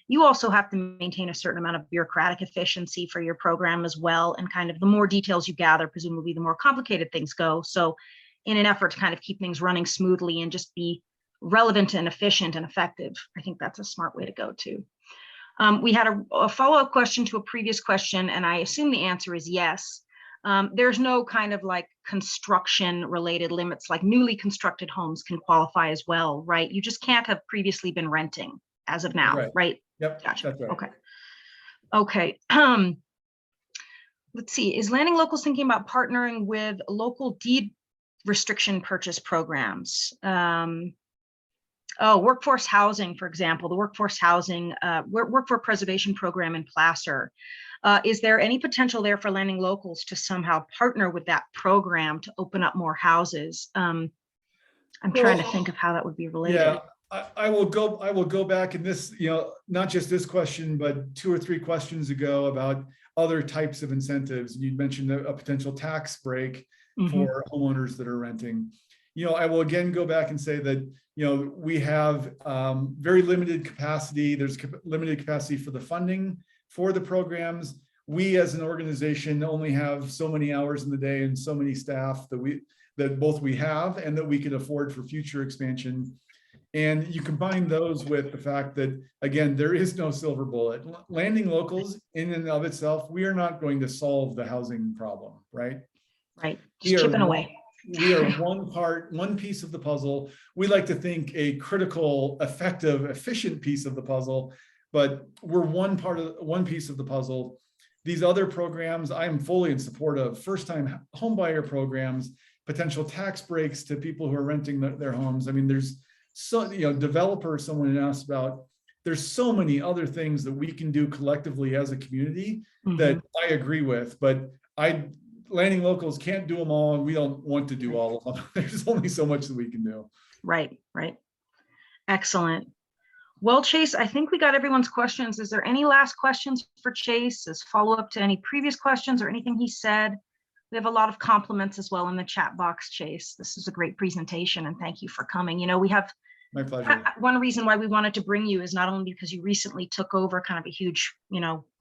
you also have to maintain a certain amount of bureaucratic efficiency for your program as well. And kind of the more details you gather, presumably the more complicated things go. So in an effort to kind of keep things running smoothly and just be relevant and efficient and effective, I think that's a smart way to go too. We had a follow-up question to a previous question, and I assume the answer is yes. There's no kind of construction related limits, like newly constructed homes can qualify as well, right? You just can't have previously been renting as of now, right? Yep. Gotcha. That's right. Okay. Let's see. Is Landing Locals thinking about partnering with local deed restriction purchase programs? Workforce housing, for example, the workforce housing, workforce preservation program in Placer. Is there any potential there for Landing Locals to somehow partner with that program to open up more houses? I'm trying to think of how that would be related. Yeah, I will go back in this, not just this question, but 2 or 3 questions ago about other types of incentives. You'd mentioned a potential tax break for homeowners that are renting. I will again go back and say that, we have very limited capacity. There's limited capacity for the funding for the programs. We as an organization only have so many hours in the day and so many staff that both we have and that we could afford for future expansion. And you combine those with the fact that, again, there is no silver bullet. Landing Locals in and of itself, we are not going to solve the housing problem, right? Right, just chipping away. We are one piece of the puzzle. We like to think a critical, effective, efficient piece of the puzzle, but we're one piece of the puzzle. These other programs, I'm fully in support of. First-time homebuyer programs, potential tax breaks to people who are renting their homes. I mean, there's developers, someone asked about, there's so many other things that we can do collectively as a community that I agree with, but Landing Locals can't do them all, and we don't want to do all of them. There's only so much that we can do. Right. Excellent. Well, Chase, I think we got everyone's questions. Is there any last questions for Chase as follow-up to any previous questions or anything he said? We have a lot of compliments as well in the chat box, Chase. This is a great presentation, and thank you for coming. We have my pleasure. One reason why we wanted to bring you is not only because you recently took over kind of a huge,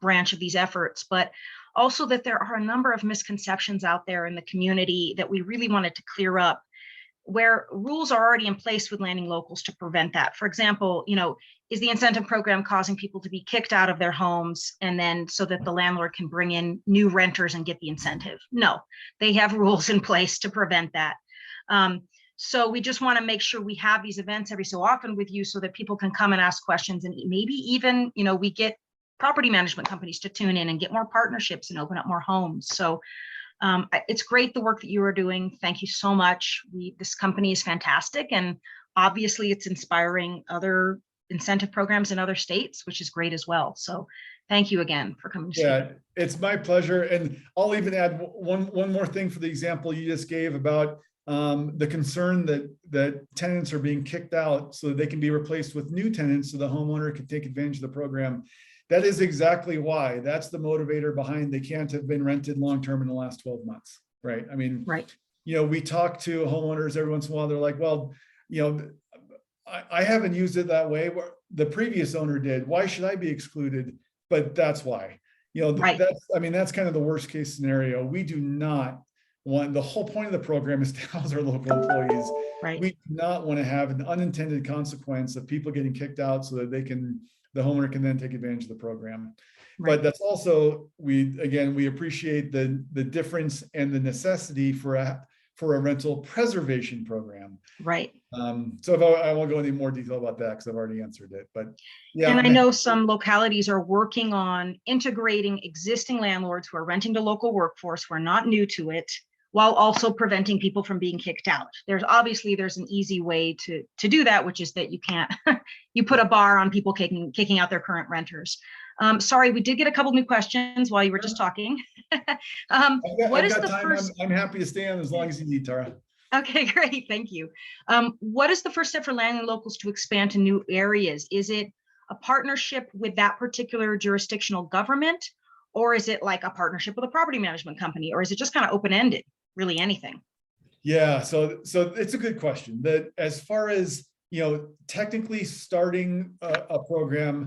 branch of these efforts, but also that there are a number of misconceptions out there in the community that we really wanted to clear up. where rules are already in place with landing locals to prevent that. For example, is the incentive program causing people to be kicked out of their homes and then so that the landlord can bring in new renters and get the incentive? No, they have rules in place to prevent that. So we just want to make sure we have these events every so often with you so that people can come and ask questions, and maybe even, we get property management companies to tune in and get more partnerships and open up more homes. So it's great the work that you are doing. Thank you so much. This company is fantastic, and obviously it's inspiring other incentive programs in other states, which is great as well. So thank you again for coming to speak. Yeah, it's my pleasure. And I'll even add one more thing for the example you just gave about the concern that tenants are being kicked out so that they can be replaced with new tenants so the homeowner can take advantage of the program. That is exactly why. That's the motivator behind they can't have been rented long-term in the last 12 months, right? I mean, right. We talk to homeowners every once in a while. They're like, well, I haven't used it that way. The previous owner did. Why should I be excluded? But that's why. Right. That's kind of the worst case scenario. We do not want, the whole point of the program is to house our local employees. Right. We do not want to have an unintended consequence of people getting kicked out so that the homeowner can then take advantage of the program. Right. But that's also, we appreciate the difference and the necessity for a rental preservation program. Right. So I won't go into more detail about that because I've already answered it, but yeah. And I know some localities are working on integrating existing landlords who are renting to local workforce who are not new to it, while also preventing people from being kicked out. There's an easy way to do that, which is that you can't, you put a bar on people kicking out their current renters. Sorry, we did get a couple new questions while you were just talking. I'm happy to stay on as long as you need, Tara. Okay, great, thank you. What is the first step for landing locals to expand to new areas? Is it a partnership with that particular jurisdictional government? Or is it like a partnership with a property management company? Or is it just kind of open-ended, really anything? Yeah, so it's a good question. That as far as, technically starting a program,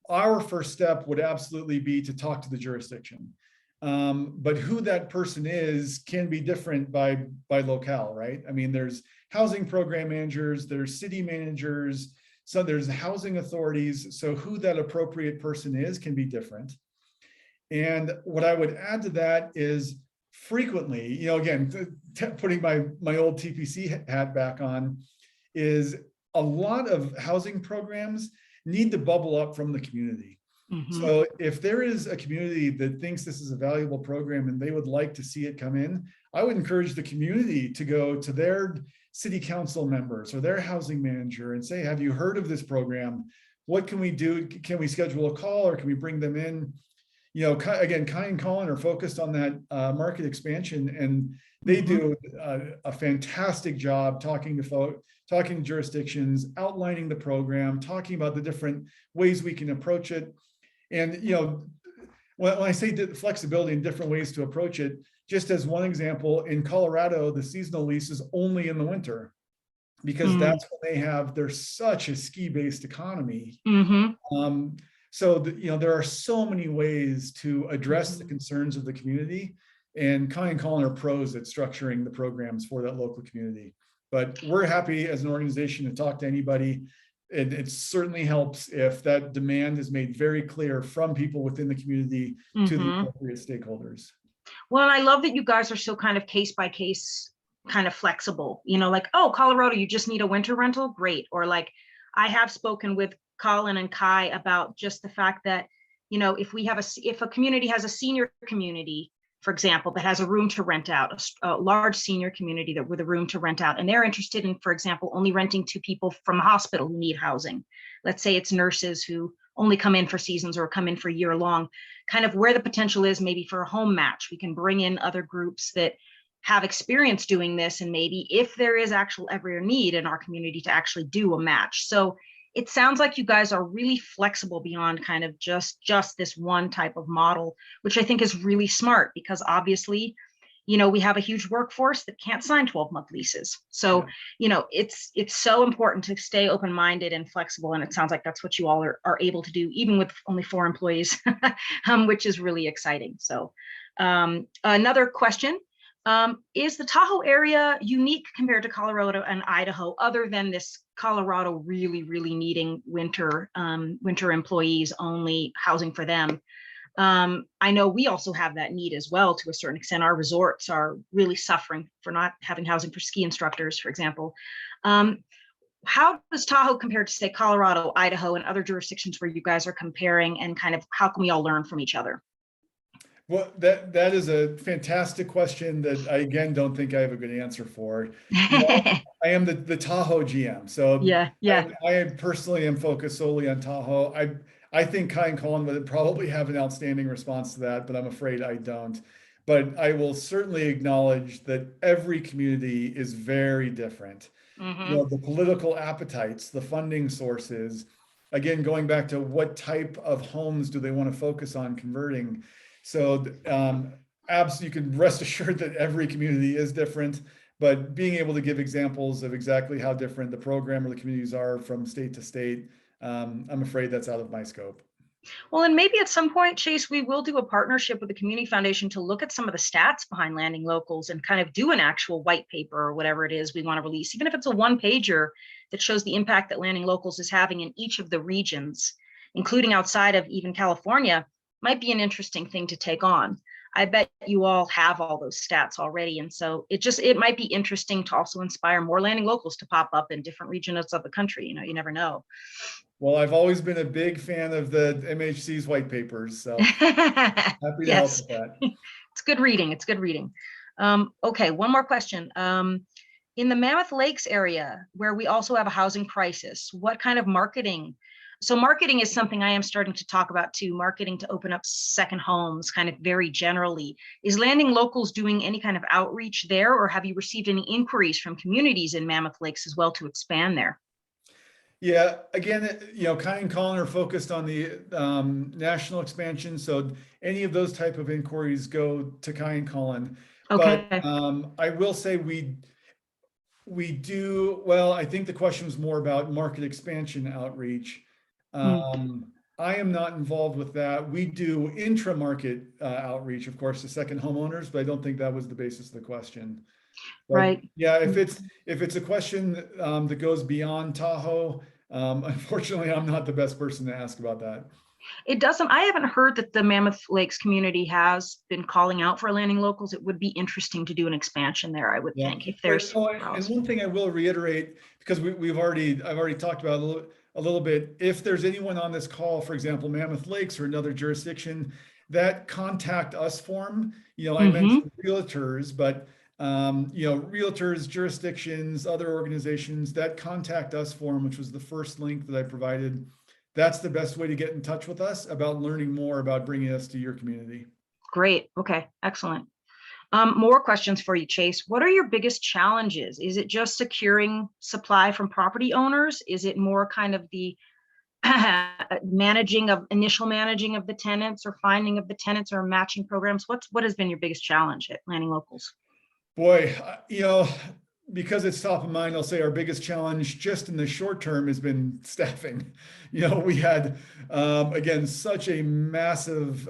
our first step would absolutely be to talk to the jurisdiction. But who that person is can be different by locale, right? I mean, there's housing program managers, there's city managers, so there's housing authorities. So who that appropriate person is can be different. And what I would add to that is frequently, again, putting my old TPC hat back on, is a lot of housing programs need to bubble up from the community. Mm-hmm. So if there is a community that thinks this is a valuable program and they would like to see it come in, I would encourage the community to go to their city council members or their housing manager and say, have you heard of this program? What can we do? Can we schedule a call or can we bring them in? Again, Kai and Colin are focused on that market expansion, and they do a fantastic job talking to jurisdictions, outlining the program, talking about the different ways we can approach it. And, when I say flexibility and different ways to approach it, just as one example, in Colorado, the seasonal lease is only in the winter because that's when they're such a ski-based economy. So there are so many ways to address the concerns of the community, and Kai and Colin are pros at structuring the programs for that local community. But we're happy as an organization to talk to anybody. And it certainly helps if that demand is made very clear from people within the community to the appropriate stakeholders. Well, and I love that you guys are so kind of case by case, kind of flexible, like, oh, Colorado, you just need a winter rental, great. Or like, I have spoken with Colin and Kai about just the fact that, if a community has a senior community, for example, that has a room to rent out, a large senior community with a room to rent out, and they're interested in, for example, only renting to people from a hospital who need housing. Let's say it's nurses who only come in for seasons or come in for year long, kind of where the potential is maybe for a home match. We can bring in other groups that have experience doing this, and maybe if there is actual ever a need in our community to actually do a match. So it sounds like you guys are really flexible beyond kind of just this one type of model, which I think is really smart because obviously, we have a huge workforce that can't sign 12-month leases. So, it's so important to stay open-minded and flexible. And it sounds like that's what you all are able to do, even with only 4 employees, which is really exciting. So another question. Is the Tahoe area unique compared to Colorado and Idaho, other than this Colorado really, really needing winter employees only, housing for them? I know we also have that need as well to a certain extent. Our resorts are really suffering for not having housing for ski instructors, for example. How does Tahoe compare to, say, Colorado, Idaho, and other jurisdictions where you guys are comparing, and kind of how can we all learn from each other? Well, that is a fantastic question that I, again, don't think I have a good answer for. I am the Tahoe GM, so Yeah. I personally am focused solely on Tahoe. I think Kai and Colin would probably have an outstanding response to that, but I'm afraid I don't. But I will certainly acknowledge that every community is very different. The political appetites, the funding sources, again, going back to what type of homes do they want to focus on converting. So you can rest assured that every community is different, but being able to give examples of exactly how different the program or the communities are from state to state, I'm afraid that's out of my scope. Well, and maybe at some point, Chase, we will do a partnership with the Community Foundation to look at some of the stats behind landing locals and kind of do an actual white paper or whatever it is we want to release, even if it's a one-pager that shows the impact that landing locals is having in each of the regions, including outside of even California, might be an interesting thing to take on. I bet you all have all those stats already. And so it might be interesting to also inspire more landing locals to pop up in different regions of the country. You never know. Well, I've always been a big fan of the MHC's white papers, so happy to help with that. It's good reading. It's good reading. Okay, one more question. In the Mammoth Lakes area, where we also have a housing crisis, what kind of marketing? So marketing is something I am starting to talk about too, marketing to open up second homes, kind of very generally. Is Landing Locals doing any kind of outreach there, or have you received any inquiries from communities in Mammoth Lakes as well to expand there? Yeah, again, Kai and Colin are focused on the national expansion. So any of those type of inquiries go to Kai and Colin. Okay. But I will say we do, well, I think the question was more about market expansion outreach. I am not involved with that. We do intra-market outreach, of course, to second homeowners, but I don't think that was the basis of the question. But right. Yeah, if it's a question that goes beyond Tahoe, unfortunately, I'm not the best person to ask about that. I haven't heard that the Mammoth Lakes community has been calling out for landing locals. It would be interesting to do an expansion there, I would think, if there's. And one thing I will reiterate, because I've already talked about a little bit, if there's anyone on this call, for example, Mammoth Lakes or another jurisdiction, that contact us form, I mentioned realtors, but realtors, jurisdictions, other organizations, that contact us form, which was the first link that I provided, that's the best way to get in touch with us about learning more about bringing us to your community. Great. Okay. Excellent. More questions for you, Chase. What are your biggest challenges? Is it just securing supply from property owners? Is it more kind of the initial managing of the tenants, or finding of the tenants, or matching programs? What has been your biggest challenge at Landing Locals? Boy, because it's top of mind, I'll say our biggest challenge just in the short term has been staffing. We had, again, such a massive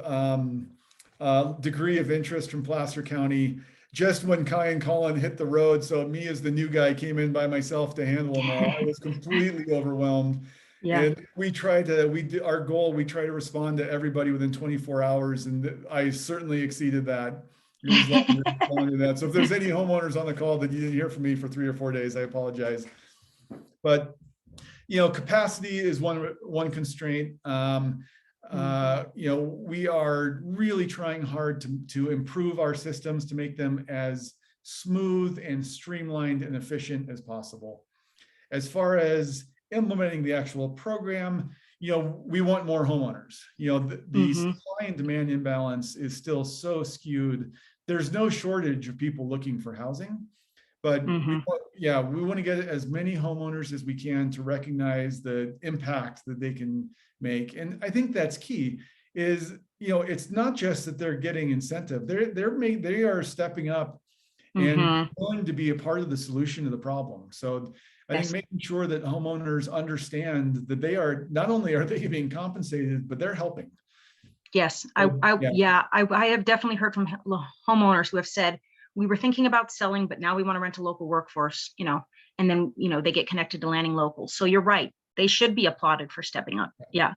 degree of interest from Placer County just when Kai and Colin hit the road. So me as the new guy came in by myself to handle them all. I was completely overwhelmed. Yeah. And we try to respond to everybody within 24 hours. And I certainly exceeded that. So if there's any homeowners on the call that you didn't hear from me for 3 or 4 days, I apologize. But capacity is one constraint. We are really trying hard to improve our systems to make them as smooth and streamlined and efficient as possible. As far as implementing the actual program, we want more homeowners. The supply and demand imbalance is still so skewed. There's no shortage of people looking for housing, but we want to get as many homeowners as we can to recognize the impact that they can make. And I think that's key. Is it's not just that they're getting incentive; they are stepping up and willing to be a part of the solution to the problem. So I think making sure that homeowners understand that they are, not only are they being compensated, but they're helping. Yes, I have definitely heard from homeowners who have said, we were thinking about selling, but now we want to rent a local workforce, and then, they get connected to landing locals. So you're right. They should be applauded for stepping up. Yeah.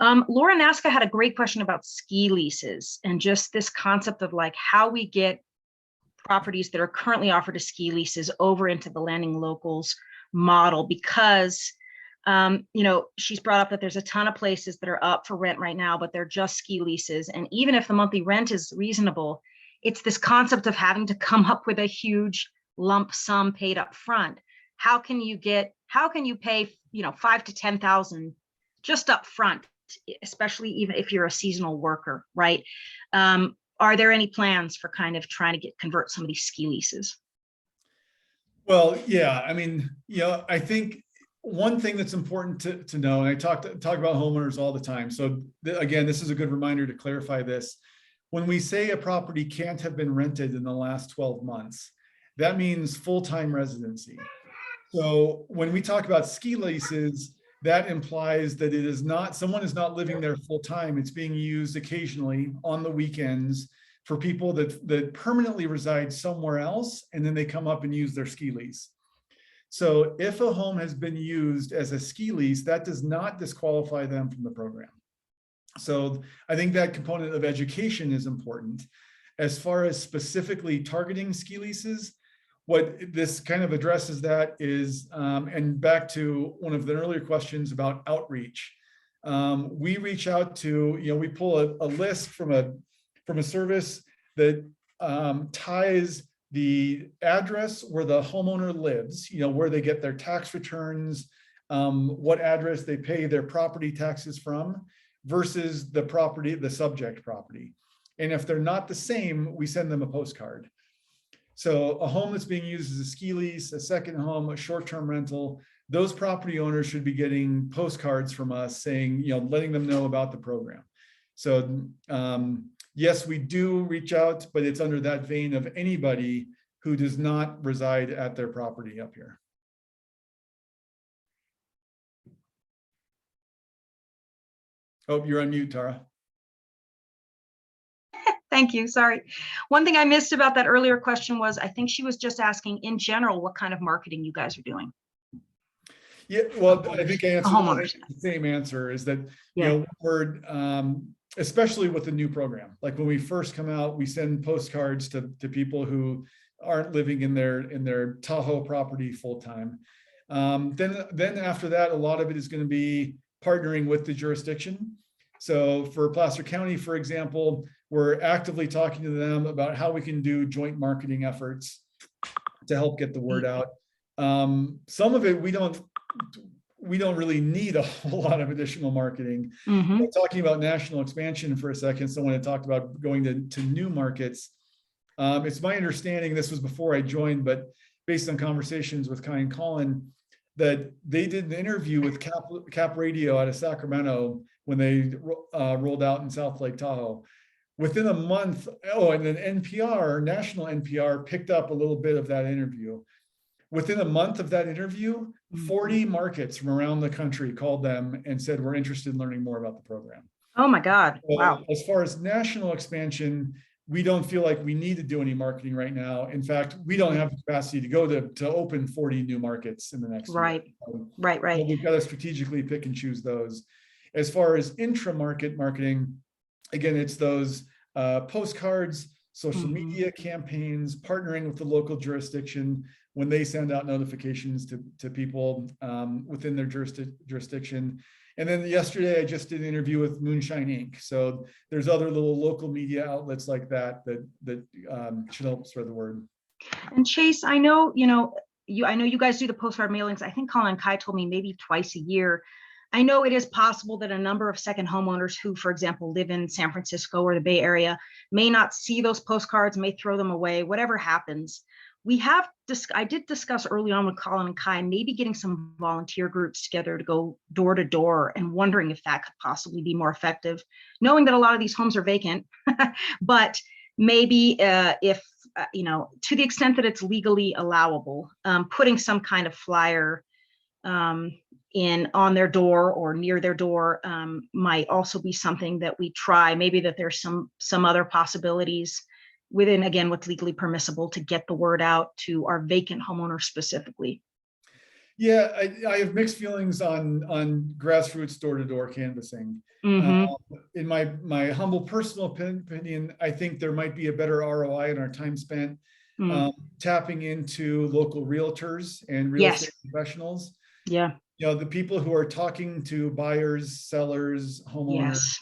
Laura Nasca had a great question about ski leases and just this concept of like how we get properties that are currently offered as ski leases over into the landing locals model, because she's brought up that there's a ton of places that are up for rent right now, but they're just ski leases. And even if the monthly rent is reasonable, it's this concept of having to come up with a huge lump sum paid up front. How can you pay, $5,000 to $10,000 just up front, especially even if you're a seasonal worker, right? Are there any plans for kind of trying to convert some of these ski leases? Well, yeah, I mean, I think one thing that's important to know, and I talk about homeowners all the time. So again, this is a good reminder to clarify this. When we say a property can't have been rented in the last 12 months, that means full-time residency. So when we talk about ski leases, that implies that someone is not living there full-time. It's being used occasionally on the weekends for people that permanently reside somewhere else, and then they come up and use their ski lease. So if a home has been used as a ski lease, that does not disqualify them from the program. So I think that component of education is important. As far as specifically targeting ski leases, what this kind of addresses that is, and back to one of the earlier questions about outreach, we reach out to, we pull a list from a service that ties the address where the homeowner lives, where they get their tax returns, what address they pay their property taxes from, versus the subject property. And if they're not the same, we send them a postcard. So a home that's being used as a ski lease, a second home, a short-term rental, those property owners should be getting postcards from us saying, letting them know about the program. So yes, we do reach out, but it's under that vein of anybody who does not reside at their property up here. Oh, you're on mute, Tara. Thank you. Sorry. One thing I missed about that earlier question was, I think she was just asking in general, what kind of marketing you guys are doing. Yeah, well, I think I answered homeowners. The same answer is that, Yeah. we're, especially with the new program, like when we first come out, we send postcards to people who aren't living in their Tahoe property full-time. Then after that, a lot of it is going to be partnering with the jurisdiction. So for Placer County, for example, we're actively talking to them about how we can do joint marketing efforts to help get the word out. Some of it we don't really need a whole lot of additional marketing. Mm-hmm. We're talking about national expansion for a second. Someone had talked about going to new markets. It's my understanding, this was before I joined, but based on conversations with Kai and Colin, that they did an interview with Cap Radio out of Sacramento when they rolled out in South Lake Tahoe. Within a month, and then NPR, national NPR, picked up a little bit of that interview. Within a month of that interview, 40 markets from around the country called them and said, we're interested in learning more about the program. Oh my God, So wow. As far as national expansion, we don't feel like we need to do any marketing right now. In fact, we don't have the capacity to go to open 40 new markets in the next Right. year. Right. So we've got to strategically pick and choose those. As far as intra-market marketing, again, it's those postcards, social media campaigns, partnering with the local jurisdiction when they send out notifications to people within their jurisdiction. And then yesterday, I just did an interview with Moonshine Inc. So there's other little local media outlets like that should help spread the word. And Chase, I know you guys do the postcard mailings. I think Colin and Kai told me maybe twice a year. I know it is possible that a number of second homeowners who, for example, live in San Francisco or the Bay Area may not see those postcards, may throw them away, whatever happens. I did discuss early on with Colin and Kai, maybe getting some volunteer groups together to go door to door, and wondering if that could possibly be more effective, knowing that a lot of these homes are vacant, but maybe if, to the extent that it's legally allowable, putting some kind of flyer on their door or near their door might also be something that we try. Maybe that there's some other possibilities within, again, what's legally permissible to get the word out to our vacant homeowners specifically. Yeah, I have mixed feelings on grassroots door-to-door canvassing. Mhm. In my humble personal opinion, I think there might be a better ROI in our time spent Mm. tapping into local realtors and real Yes. estate professionals. Yeah. You know, the people who are talking to buyers, sellers, homeowners, Yes.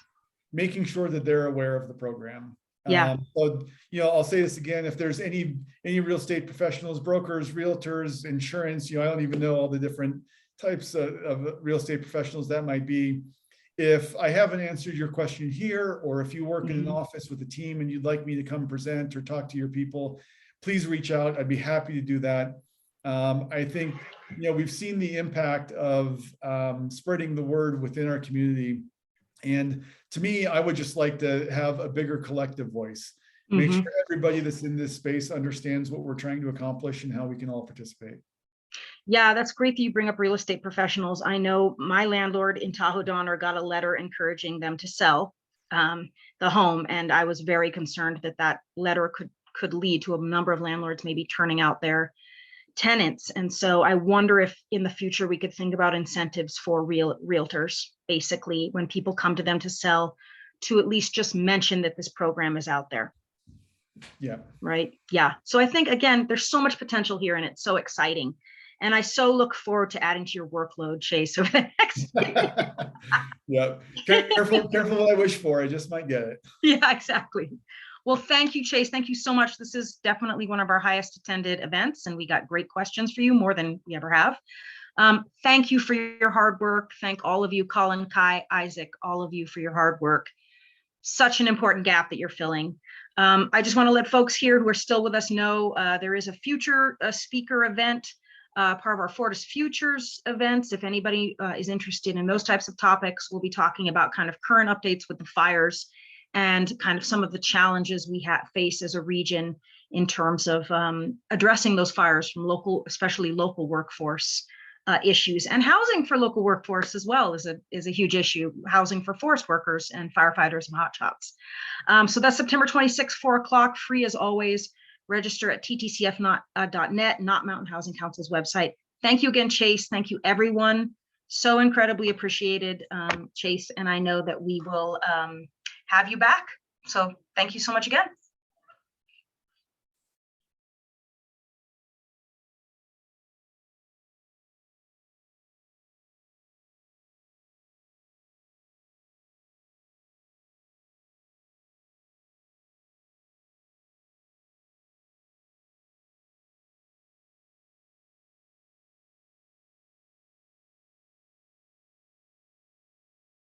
making sure that they're aware of the program. Yeah. So, you know, I'll say this again, if there's any real estate professionals, brokers, realtors, insurance, you know, I don't even know all the different types of real estate professionals that might be. If I haven't answered your question here, or if you work in an Mhm. office with a team and you'd like me to come present or talk to your people, please reach out. I'd be happy to do that. I think, you know, we've seen the impact of spreading the word within our community. And to me, I would just like to have a bigger collective voice, make Mhm. sure everybody that's in this space understands what we're trying to accomplish and how we can all participate. Yeah, that's great that you bring up real estate professionals. I know my landlord in Tahoe Donner got a letter encouraging them to sell the home, and I was very concerned that that letter could lead to a number of landlords maybe turning out their tenants. And so I wonder if in the future we could think about incentives for realtors, basically, when people come to them to sell, to at least just mention that this program is out there. Yeah. Right. Yeah. So I think, again, there's so much potential here and it's so exciting. And I so look forward to adding to your workload, Chase, over the next. Yeah. Careful what I wish for. I just might get it. Yeah, exactly. Well, thank you, Chase. Thank you so much. This is definitely one of our highest attended events, and we got great questions for you, more than we ever have. Thank you for your hard work. Thank all of you, Colin, Kai, Isaac, all of you for your hard work. Such an important gap that you're filling. I just want to let folks here who are still with us know there is a future speaker event, part of our Fortis Futures events. If anybody is interested in those types of topics, we'll be talking about kind of current updates with the fires and kind of some of the challenges we face as a region in terms of addressing those fires from local, especially local workforce issues, and housing for local workforce as well is a huge issue. Housing for forest workers and firefighters and hotshots. So that's September 26th, 4 o'clock, free as always. Register at ttcf.net, not Mountain Housing Council's website. Thank you again, Chase. Thank you, everyone. So incredibly appreciated, Chase. And I know that we will have you back. So thank you so much again.